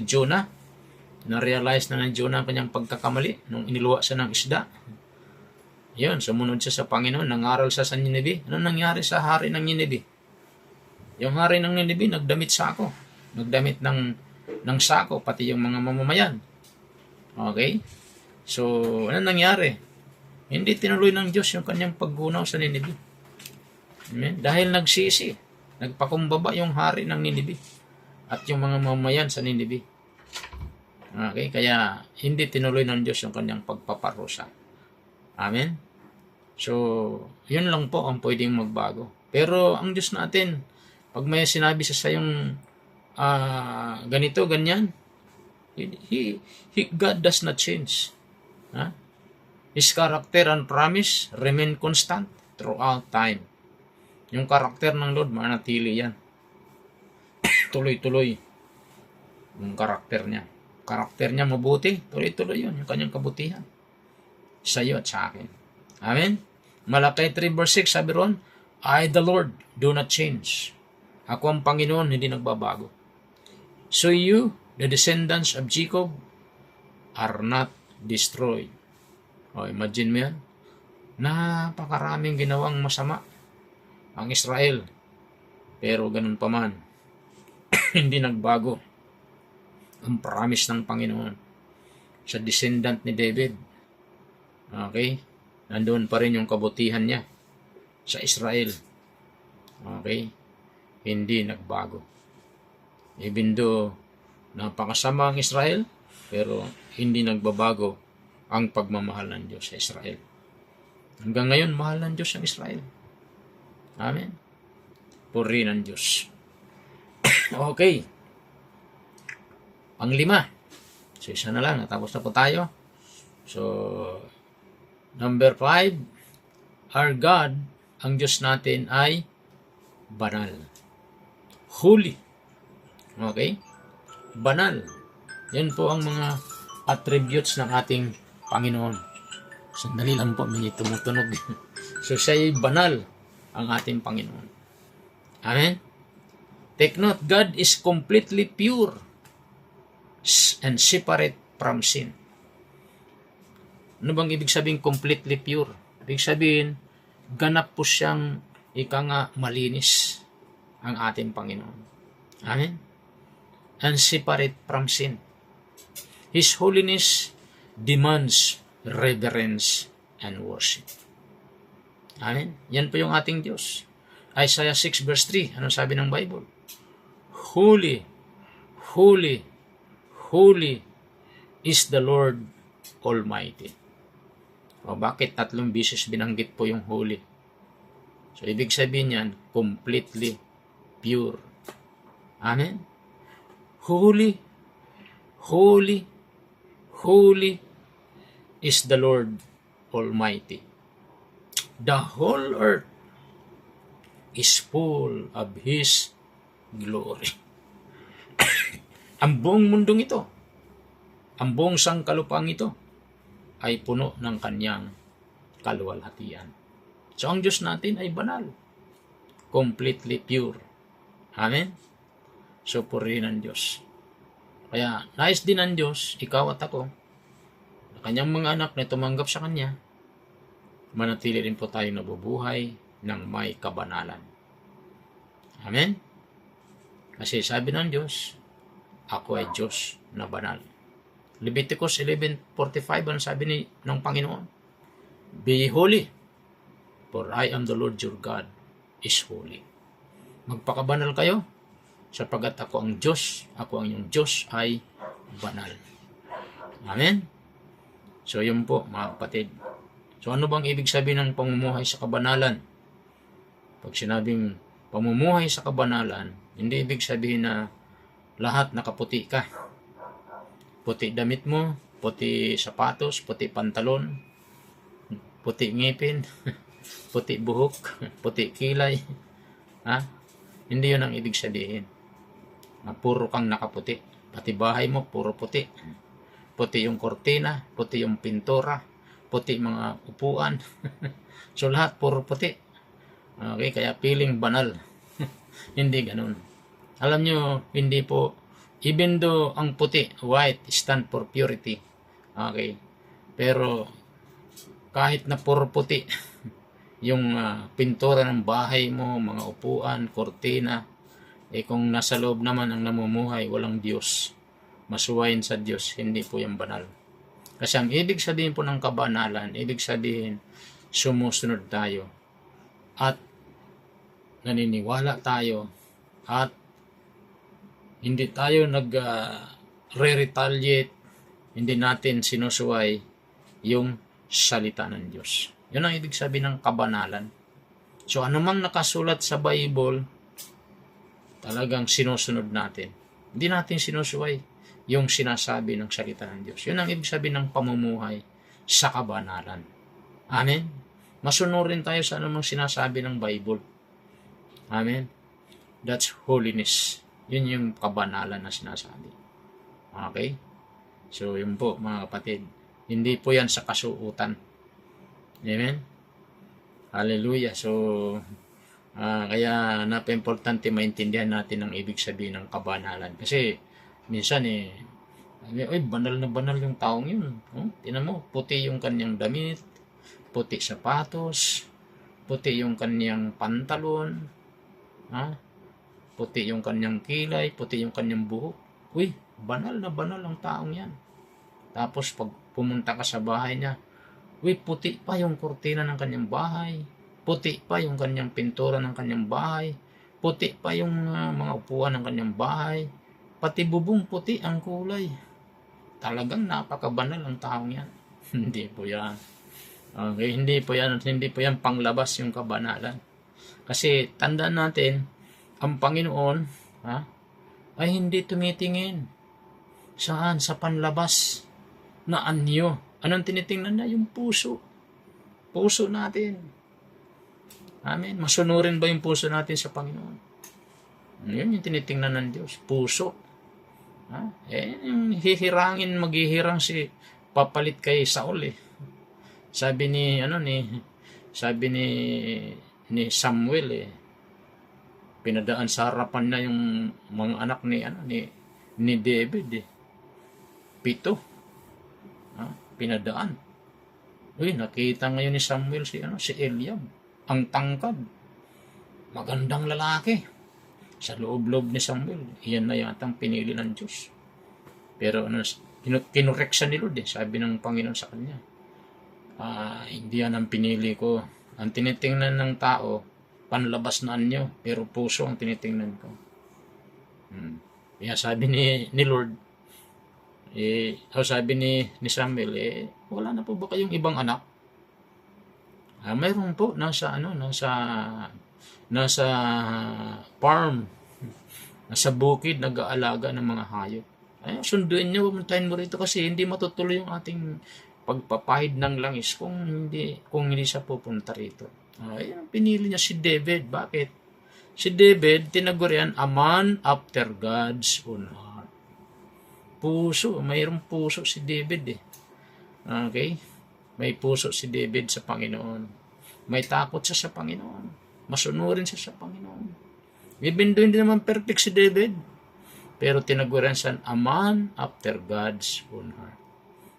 Jonah, na-realize na ng Jonah ang kanyang pagkakamali nung iniluwa siya ng isda. Yun, sumunod siya sa Panginoon, nangaral siya sa Nineveh. Ano nangyari sa hari ng Nineveh? Yung hari ng Nineveh, nagdamit sako. Nagdamit ng sako, pati yung mga mamamayan. Okay? So, ano nangyari? Hindi tinuloy ng Diyos yung kanyang paggunaw sa Nineveh. Amen? Dahil nagsisi, nagpakumbaba yung hari ng Ninibe at yung mga mamayan sa Ninibe. Okay? Kaya hindi tinuloy ng Diyos yung kanyang pagpaparusa. Amen? So, yun lang po ang pwedeng magbago. Pero ang Diyos natin, pag may sinabi sa sayong ganito, ganyan, God does not change. Ha? His character and promise remain constant throughout time. Yung karakter ng Lord, manatili yan. Tuloy-tuloy. Yung karakter niya. Karakter niya mabuti, tuloy-tuloy yun. Yung kanyang kabutihan. Sa iyo at sa akin. Amen? Malakay 3 verse 6, sabi ron, I the Lord do not change. Ako ang Panginoon, hindi nagbabago. So you, the descendants of Jacob, are not destroyed. O, imagine mo yan. Napakaraming ginawang masama ang Israel. Pero ganun pa man, hindi nagbago ang promise ng Panginoon sa descendant ni David. Okay? Nandoon pa rin yung kabutihan niya sa Israel. Okay? Hindi nagbago. Even though napakasama ang Israel, pero hindi nagbabago ang pagmamahal ng Diyos sa Israel. Hanggang ngayon, mahal ng Diyos ang Israel. Amen. Puri ng Diyos. Okay. Pang-5. So, isa na lang. Natapos na po tayo. So, number 5. Our God, ang Diyos natin ay banal. Holy. Okay? Banal. Yan po ang mga attributes ng ating Panginoon. Sandali lang po, may tumutunog. So, siya ay banal ang ating Panginoon. Amen? Take note, God is completely pure and separate from sin. Ano bang ibig sabihin completely pure? Ibig sabihin, ganap po siyang malinis ang ating Panginoon. Amen? And separate from sin. His holiness demands reverence and worship. Amen? Yan po yung ating Diyos. Isaiah 6 verse 3, ano sabi ng Bible? Holy, holy, holy is the Lord Almighty. O bakit 3 beses binanggit po yung holy? So, ibig sabihin yan, completely pure. Amen? Holy, holy, holy is the Lord Almighty. The whole earth is full of His glory. Ang buong mundong ito, ang buong sangkalupang ito, ay puno ng kanyang kaluwalhatian. So, ang Diyos natin ay banal. Completely pure. Amen? So, purihin ang Diyos. Kaya, nais din ng Diyos, ikaw at ako, na kanyang mga anak na tumanggap sa Kanya, manatili rin po tayo nabubuhay ng may kabanalan. Amen? Kasi sabi ng Diyos, ako ay Diyos na banal. Leviticus 11:45, ang sabi ng Panginoon, Be holy, for I am the Lord your God is holy. Magpakabanal kayo, sapagat ako ang Diyos, ako ang iyong Diyos ay banal. Amen? So, yun po, mga kapatid. So, ano bang ibig sabihin ng pamumuhay sa kabanalan? Pag sinabing pamumuhay sa kabanalan, hindi ibig sabihin na lahat nakaputi ka. Puti damit mo, puti sapatos, puti pantalon, puti ngipin, puti buhok, puti kilay. Ha? Hindi yun ang ibig sabihin. Puro kang nakaputi. Pati bahay mo, puro puti. Puti yung kortina, puti yung pintura, puti mga upuan. So lahat puro puti. Okay, kaya feeling banal. Hindi ganun. Alam nyo, hindi po, even though ang puti, white, stand for purity. Okay. Pero, kahit na puro puti, yung pintura ng bahay mo, mga upuan, kortina, kung nasa loob naman ang namumuhay, walang Diyos, masuwayin sa Diyos, hindi po yung banal. Kasi ang ibig sabihin po ng kabanalan, ibig sabihin, sumusunod tayo. At naniniwala tayo at hindi tayo re-retaliate, hindi natin sinusuway yung salita ng Diyos. Yun ang ibig sabihin ng kabanalan. So anumang nakasulat sa Bible, talagang sinusunod natin. Hindi natin sinusuway yung sinasabi ng salita ng Diyos. Yun ang ibig sabihin ng pamumuhay sa kabanalan. Amen? Masunurin tayo sa anumang sinasabi ng Bible. Amen? That's holiness. Yun yung kabanalan na sinasabi. Okay? So, yun po mga kapatid. Hindi po yan sa kasuutan. Amen? Hallelujah. So, kaya napaka-importante maintindihan natin ang ibig sabihin ng kabanalan. Kasi, minsan banal na banal yung taong yun. Tingnan mo, puti yung kanyang damit, puti sapatos, puti yung kanyang pantalon, puti yung kanyang kilay, puti yung kanyang buhok. Uy, banal na banal ang taong yan. Tapos pag pumunta ka sa bahay niya, uy, puti pa yung kurtina ng kanyang bahay, puti pa yung kanyang pintura ng kanyang bahay, puti pa yung mga upuan ng kanyang bahay, pati bubong puti ang kulay. Talagang napakabanal ang taong yan. Hindi po yan. Okay, hindi po yan panglabas yung kabanalan. Kasi tandaan natin, ang Panginoon ay hindi tumitingin saan sa panlabas na anyo. Anong tinitingnan na? Yung puso. Puso natin. Amen. Masunurin ba yung puso natin sa Panginoon? Yun yung tinitingnan ng Diyos. Puso. Maghihirang si papalit kay Saul. Sabi ni Samuel pinadaan sa harapan na yung mga anak ni David 7. Pinadaan. Uy, nakita ngayon ni Samuel si Eliab, ang tangkad, magandang lalaki. Sa loob-loob ni Samuel, iyan na yatang pinili ng Diyos. Pero kinorek siya ni Lord sabi ng Panginoon sa kanya, hindi yan ang pinili ko. Ang tinitingnan ng tao, panlabas na anyo, pero puso ang tinitingnan ko. Kaya sabi ni Lord, sabi ni Samuel, wala na po ba kayong ibang anak? Mayroon po, nasa farm, nasa bukid, nag-aalaga ng mga hayop. Sunduin nyo, pumuntahin mo rito kasi hindi matutuloy yung ating pagpapahid ng langis kung hindi siya pupunta rito. Pinili niya si David. Bakit? Si David, tinagurian, a man after God's own heart. Puso, mayroong puso si David Okay? May puso si David sa Panginoon. May takot siya sa Panginoon. Masunurin siya sa Panginoon. Even though hindi naman perfect si David, pero tinagurian siya a man after God's own heart.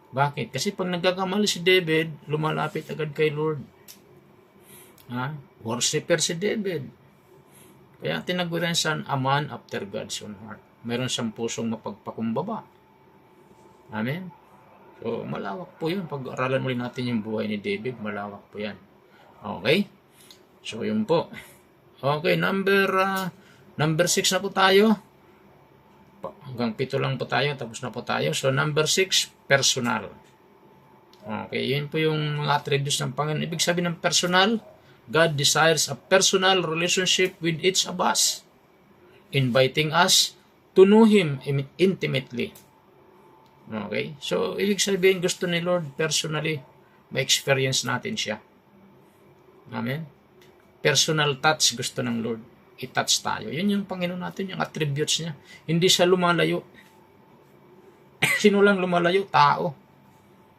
Bakit? Kasi pag nagkakamali si David, lumalapit agad kay Lord. Worshipper si David. Kaya tinagurian siya a man after God's own heart. Meron siyang pusong mapagpakumbaba. Amen? So, malawak po yun. Pag-aralan ulit natin yung buhay ni David, malawak po yan. Okay? So, yun po. Okay, number 6 na po tayo. Hanggang 7 lang po tayo, tapos na po tayo. So, number 6, personal. Okay, yun po yung mga attributes ng Panginoon. Ibig sabihin ng personal, God desires a personal relationship with each of us, inviting us to know Him intimately. Okay? So, ibig sabihin, gusto ni Lord personally, ma-experience natin siya. Amen? Personal touch gusto ng Lord. I-touch tayo. Yun yung Panginoon natin, yung attributes niya. Hindi siya lumalayo. Sino lang lumalayo? Tao.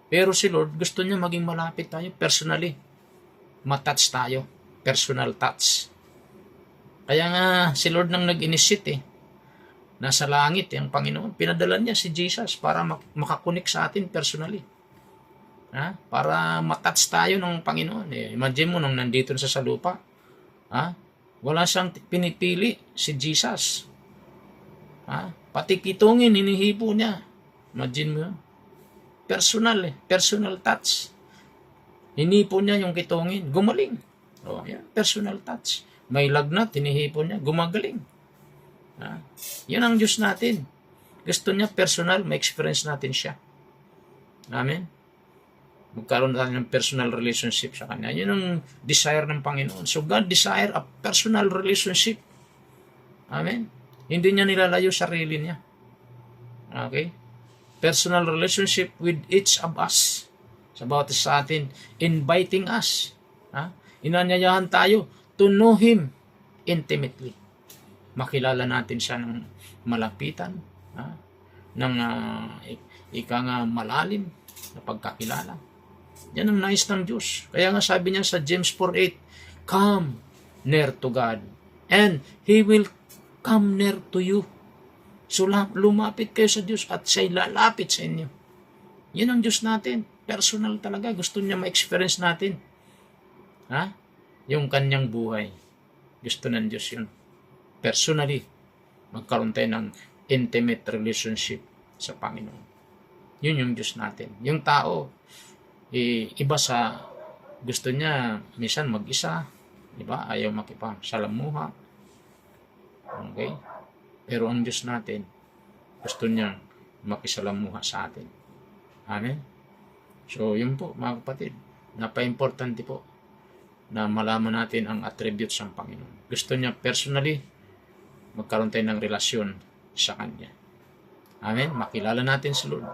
Pero si Lord, gusto niya maging malapit tayo personally. Ma-touch tayo. Personal touch. Kaya nga, si Lord nang nag-initiate nasa langit, yung Panginoon, pinadala niya si Jesus para makakunik sa atin personally. Para matouch tayo ng Panginoon. Imagine mo, nung nandito sa lupa, wala siyang pinipili, si Jesus. Pati kitungin, hinihipo niya. Imagine mo yun. Personal touch. Hinipo niya yung kitungin, gumaling. Personal touch. May lagnat, tinihipon niya, gumagaling. Ha? Yun ang Diyos natin. Gusto niya personal, may experience natin siya. Amen? Magkaroon tayo ng personal relationship sa Kanya. Yun ang desire ng Panginoon. So God desire a personal relationship. Amen? Hindi niya nilalayo sarili niya. Okay? Personal relationship with each of us. Sa bawat isa sa atin, inviting us. Ha? Inanyayahan tayo to know Him intimately. Makilala natin siya ng malapitan. Ha? Ng ika nga malalim na pagkakilala. Yan ang nais ng Diyos. Kaya nga sabi niya sa James 4:8, come near to God and He will come near to you. So lumapit kayo sa Diyos at siya'y lalapit sa inyo. Yan ang Diyos natin. Personal talaga. Gusto niya ma-experience natin. Ha? Yung kanyang buhay. Gusto ng Diyos yun. Personally, magkaroon tayo ng intimate relationship sa Panginoon. Yun yung Diyos natin. Yung tao, iba sa gusto niya, minsan mag-isa, diba? Ayaw makipagsalamuha. Okay? Pero ang Diyos natin, gusto niya makisalamuha sa atin. Amen? So, yun po, mga kapatid. Napaka-importante po na malaman natin ang attributes ng Panginoon. Gusto niya personally, magkaroon tayo ng relasyon sa Kanya. Amen? Makilala natin si Lord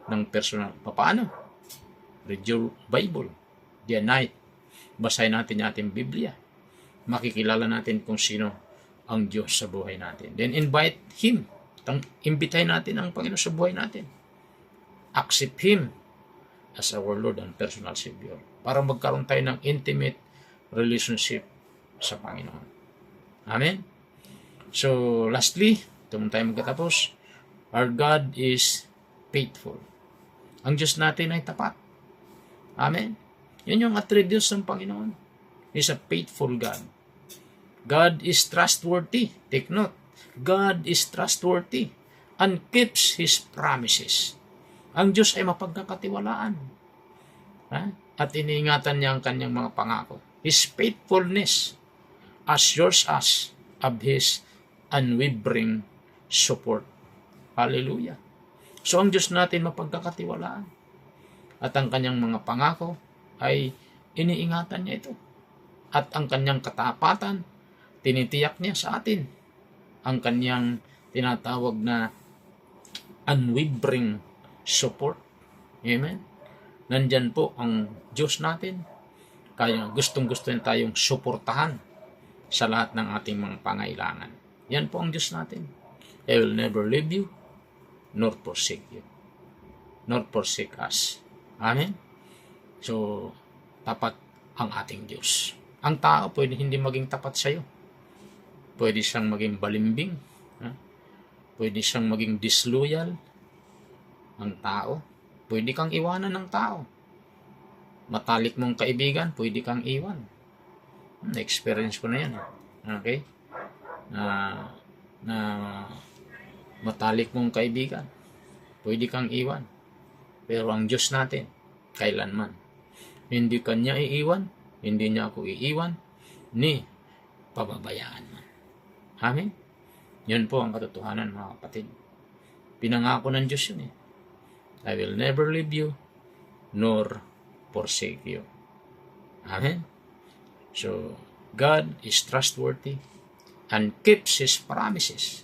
ng personal. Paano? Read your Bible. Day and night. Basahin natin yung ating Biblia. Makikilala natin kung sino ang Diyos sa buhay natin. Then invite Him. Imbitahin natin ang Panginoon sa buhay natin. Accept Him as our Lord and personal Savior. Para magkaroon tayo ng intimate relationship sa Panginoon. Amen? So, lastly, ito muna tayo magkatapos. Our God is faithful. Ang Diyos natin ay tapat. Amen? Yun yung attributes ng Panginoon. He's a faithful God. God is trustworthy. Take note. God is trustworthy and keeps His promises. Ang Diyos ay mapagkakatiwalaan. Ha? At iniingatan niya ang kanyang mga pangako. His faithfulness assures us of His unwavering support. Hallelujah. So ang Diyos natin mapagkakatiwalaan. At ang kanyang mga pangako ay iniingatan niya ito. At ang kanyang katapatan, tinitiyak niya sa atin. Ang kanyang tinatawag na unwavering support. Amen? Nandyan po ang Diyos natin. Kaya gustong-gusto niya tayong suportahan sa lahat ng ating mga pangailangan. Yan po ang Diyos natin. I will never leave you, nor forsake you, nor forsake us. Amen? So, tapat ang ating Diyos. Ang tao pwede hindi maging tapat sa iyo. Pwede siyang maging balimbing. Pwede siyang maging disloyal. Ang tao. Pwede kang iwanan ng tao. Matalik mong kaibigan, pwede kang iwan. Na-experience ko na yan. Okay? Na matalik mong kaibigan, pwede kang iwan. Pero ang Diyos natin, kailanman. Hindi kanya iiwan, hindi niya ako iiwan, ni pababayaan man. Amen? Yun po ang katotohanan, mga kapatid. Pinangako ng Diyos yun eh. I will never leave you, nor forsake you. Amen? So, God is trustworthy and keeps His promises.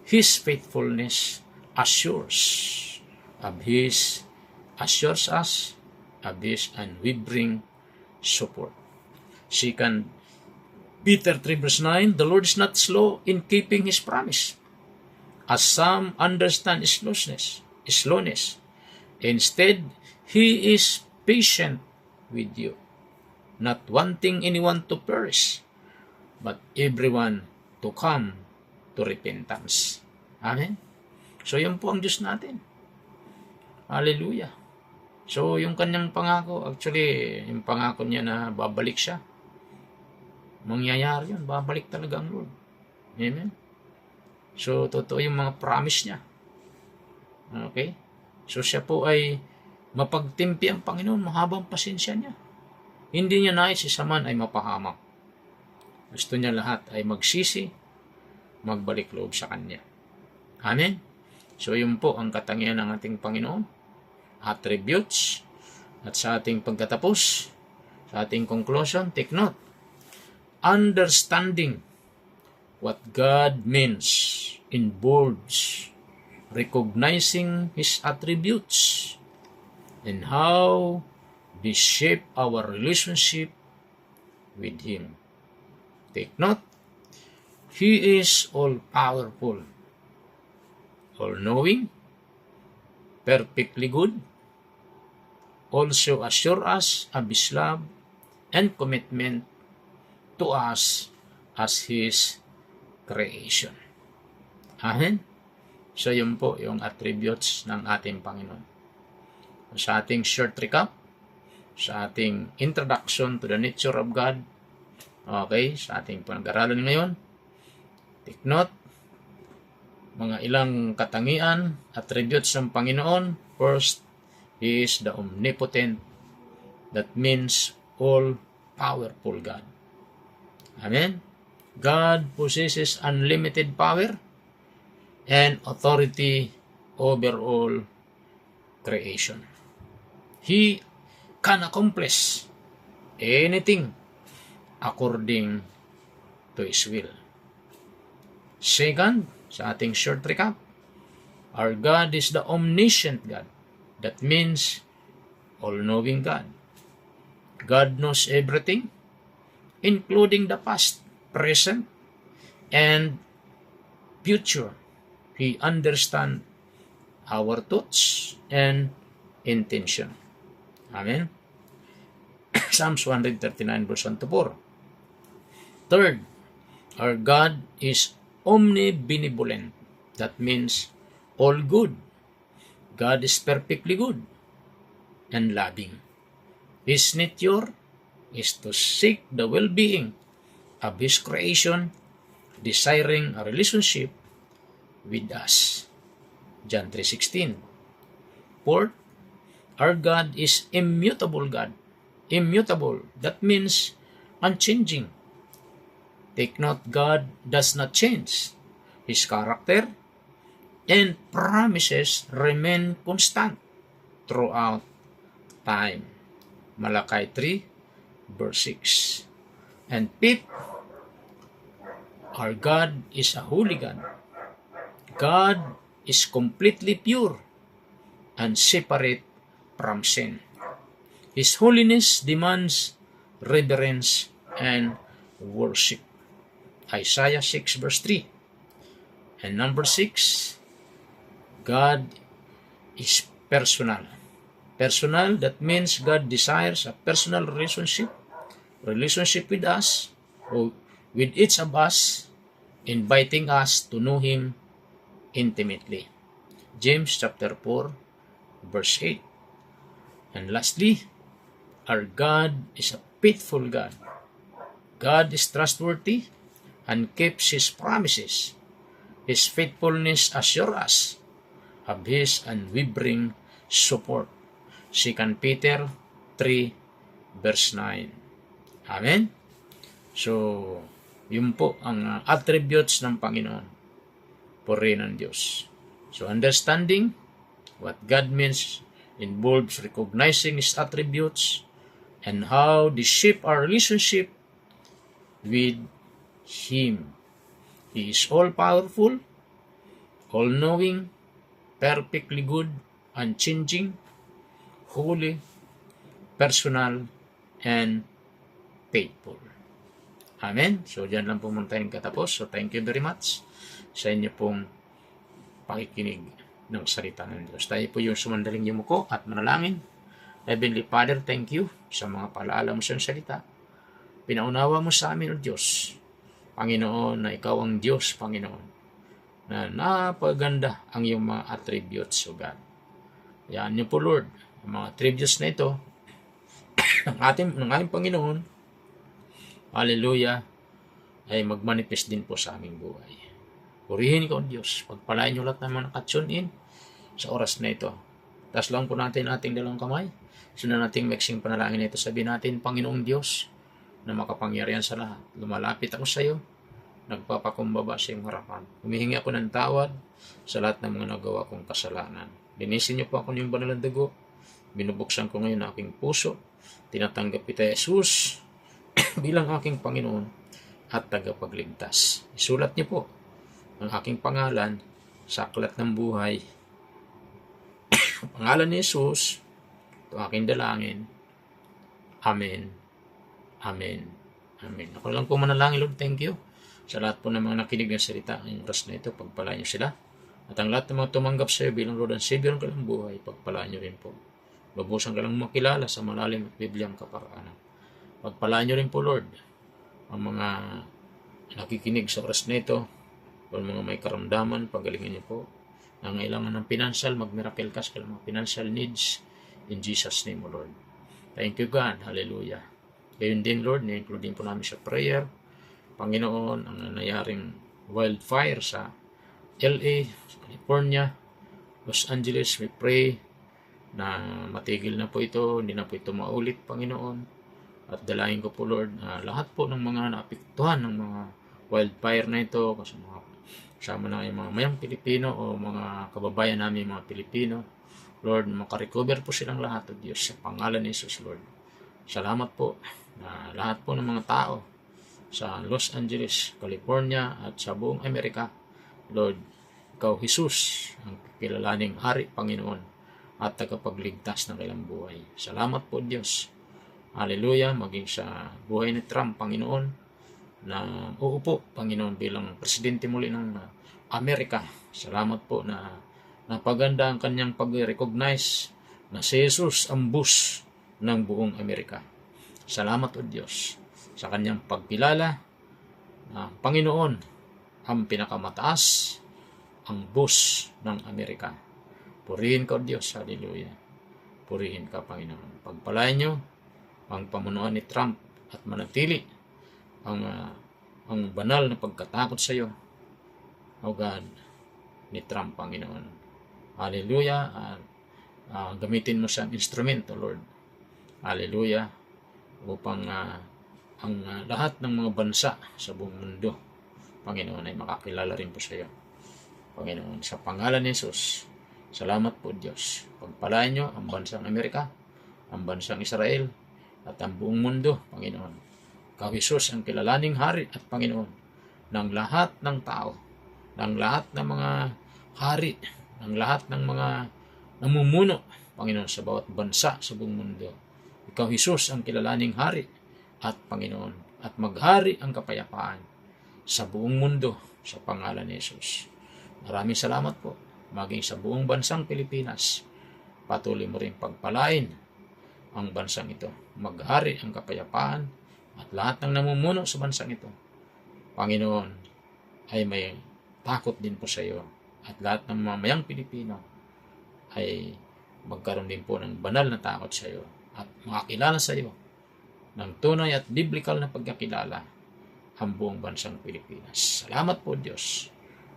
His faithfulness assures us of His unwavering support. 2 Peter 3 verse 9, the Lord is not slow in keeping His promise, as some understand His slowness. Instead, He is patient with you, not wanting anyone to perish, but everyone to come to repentance. Amen? So, yun po ang Diyos natin. Hallelujah. So, yung kanyang pangako, actually, yung pangako niya na babalik siya, mangyayari yun. Babalik talaga ang Lord. Amen? So, totoo yung mga promise niya. Okay? So, siya po ay mapagtimpi ang Panginoon, mahabang pasensya niya. Hindi niya nais si man ay mapahamak. Gusto niya lahat ay magsisi, magbalik loob sa Kanya. Amen? So yun po ang katangian ng ating Panginoon, attributes. At sa ating pagkatapos, sa ating conclusion, take note, understanding what God means involves recognizing His attributes and how they shape our relationship with Him. Take note, He is all-powerful, all-knowing, perfectly good, also assure us of His love and commitment to us as His creation. Amen? So yun po yung attributes ng ating Panginoon. Sa ating short recap, sa ating introduction to the nature of God, okay, sa ating pag-aralan ngayon, take note, mga ilang katangian, attributes ng Panginoon. First, He is the omnipotent. That means all-powerful God. Amen? God possesses unlimited power and authority over all creation. He can accomplish anything according to His will. Second, sa ating short recap, our God is the omniscient God. That means all-knowing God. God knows everything, including the past, present, and future. He understands our thoughts and intention. Amen? Psalms 139 verse 1 to 4. Third, our God is omnibenevolent. That means all good. God is perfectly good and loving. His nature is to seek the well-being of His creation, desiring a relationship with us. John 3:16. Fourth, our God is immutable God. Immutable, that means unchanging. Take note, God does not change. His character and promises remain constant throughout time. Malachi 3, verse 6. And fifth, our God is a holy God. God is completely pure and separate from sin. His holiness demands reverence and worship. Isaiah 6, verse 3. And number 6, God is personal. Personal, that means God desires a personal relationship with us, or with each of us, inviting us to know Him intimately. James chapter 4, verse 8. And lastly, our God is a faithful God. God is trustworthy and keeps His promises. His faithfulness assures us of His unwavering support. 2 Peter 3, verse 9. Amen? So, yun po ang attributes ng Panginoon. Purihin ng Diyos. So, understanding what God means involves recognizing His attributes and how they shape our relationship with Him. He is all-powerful, all-knowing, perfectly good, unchanging, holy, personal, and faithful. Amen? So, dyan lang po muna tayong katapos. So, thank you very much sa inyo pong pakikinig ng salita ng Diyos. Tayo po yung sumandaling yumuko at manalangin. Heavenly Father, thank you sa mga palaala mo sa salita. Pinaunawa mo sa amin, O Diyos, Panginoon, na Ikaw ang Diyos, Panginoon, na napaganda ang iyong mga attributes, O God. Yan niyo po, Lord, ang mga attributes na ito ng aming Panginoon, hallelujah, ay magmanifest din po sa aming buhay. Purihin ikaw, Diyos. Pagpalain niyo lahat ng mga nakatune in sa oras na ito. Taas lang po natin ating dalawang kamay. Sundan natin mixing panalangin na ito. Sabihin natin, Panginoong Diyos, na makapangyarihan sa lahat. Lumalapit ako sa iyo, nagpapakumbaba sa iyong harapan. Humihingi ako ng tawad sa lahat ng mga nagawa kong kasalanan. Linisin niyo po ako ng banal na dugo. Binubuksan ko ngayon ang aking puso. Tinatanggap kita, Jesus, bilang aking Panginoon at tagapagligtas. Isulat niyo po ang aking pangalan sa aklat ng buhay. Ang pangalan ni Jesus, ito aking dalangin. Amen. Amen. Amen. Ako lang po manalangin, Lord. Thank you sa lahat po ng mga nakinig ng salita ngayong oras na ito. Pagpalaan niyo sila. At ang lahat ng mga tumanggap sa iyo bilang Lord and Savior ng kanilang buhay, pagpalaan niyo rin po. Lubusan ka lang makilala sa malalim at Bibliang kaparaanan. Pagpalaan niyo rin po, Lord, ang mga nakikinig sa oras na ito, o mga may karamdaman, pagalingin niyo po. Nangailangan ng financial, mag-miracle cash ka lang mga financial needs. In Jesus' name, O Lord. Thank you, God. Hallelujah. Gayon din, Lord, na-include din po namin sa prayer. Panginoon, ang nanayaring wildfire sa LA, California, Los Angeles, we pray na matigil na po ito, hindi na po ito maulit, Panginoon. At dalahin ko po, Lord, lahat po ng mga naapektuhan ng mga wildfire na ito, kasama na yung mga mayang Pilipino o mga kababayan namin, mga Pilipino, Lord, makarecover po silang lahat, O Diyos, sa pangalan ni Jesus, Lord. Salamat po na lahat po ng mga tao sa Los Angeles, California at sa buong Amerika, Lord, Ikaw, Jesus, ang kilalaning Hari, Panginoon, at tagapagligtas ng kailang buhay. Salamat po, Diyos. Hallelujah, maging sa buhay ni Trump, Panginoon, na uupo, Panginoon, bilang presidente muli ng Amerika. Salamat po na napaganda ang kanyang pag-recognize na si Jesus ang boss ng buong Amerika. Salamat, O Diyos, sa kanyang pagkilala na Panginoon ang pinakamataas, ang boss ng Amerika. Purihin ka, O Diyos. Hallelujah. Purihin ka, Panginoon. Pagpalain niyo ang pamunuan ni Trump at manatili ang banal na pagkatakot sa iyo, O God, ni Trump, Panginoon. Hallelujah. Gamitin mo siyang instrumento, Lord. Hallelujah. Upang ang lahat ng mga bansa sa buong mundo, Panginoon, ay makakilala rin po sa iyo. Panginoon, sa pangalan ni Jesus, salamat po, Diyos. Pagpalain niyo ang bansang Amerika, ang bansang Israel, at ang buong mundo, Panginoon. Ikaw, Jesus, ang kilalaning Hari at Panginoon ng lahat ng tao, ng lahat ng mga hari, ng lahat ng mga namumuno, Panginoon, sa bawat bansa sa buong mundo. Ikaw, Jesus, ang kilalaning Hari at Panginoon, at maghari ang kapayapaan sa buong mundo sa pangalan ni Jesus. Maraming salamat po, maging sa buong bansang Pilipinas. Patuloy mo rin pagpalain ang bansang ito. Maghari ang kapayapaan at lahat ng namumuno sa bansang ito, Panginoon, ay may takot din po sa iyo. At lahat ng mamayang Pilipino ay magkaroon din po ng banal na takot sa iyo at makakilala sa iyo ng tunay at biblical na pagkakilala ang buong bansang Pilipinas. Salamat po, Diyos.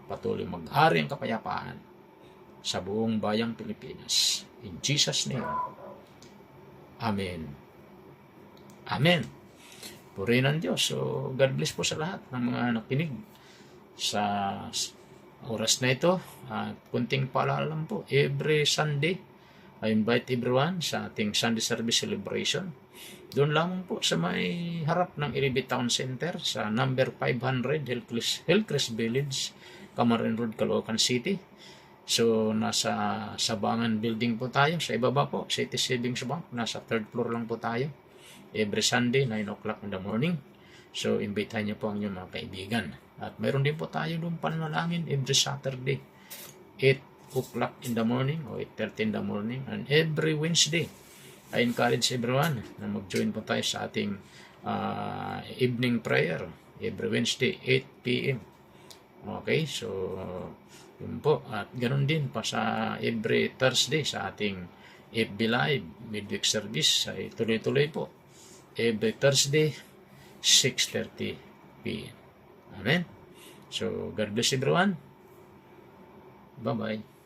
Patuloy maghari ang kapayapaan sa buong bayang Pilipinas. In Jesus' name. Amen. Amen. Purihin ang Diyos. So, God bless po sa lahat ng mga nakinig sa oras na ito. At kunting paalala lang po, every Sunday, I invite everyone sa ating Sunday Service Celebration. Doon lamang po sa may harap ng Iribe Town Center sa number 500 Hillcrest Village, Camarin Road, Caloocan City. So, nasa Sabangan Building po tayo. Sa ibaba po, City Savings Bank. Nasa third floor lang po tayo. Every Sunday, 9 o'clock in the morning. So, imbitahan niyo po ang inyong mga kaibigan. At mayroon din po tayo doon panalangin every Saturday, 8 o'clock in the morning o 8:30 in the morning. And every Wednesday, I encourage everyone na mag-join po tayo sa ating evening prayer. Every Wednesday, 8 p.m. Okay, so yun po. At ganoon din pa sa every Thursday sa ating FB Live midweek service ay tuloy-tuloy po. Every Thursday, 6:30 p.m. Amen. So, God bless everyone. Bye-bye.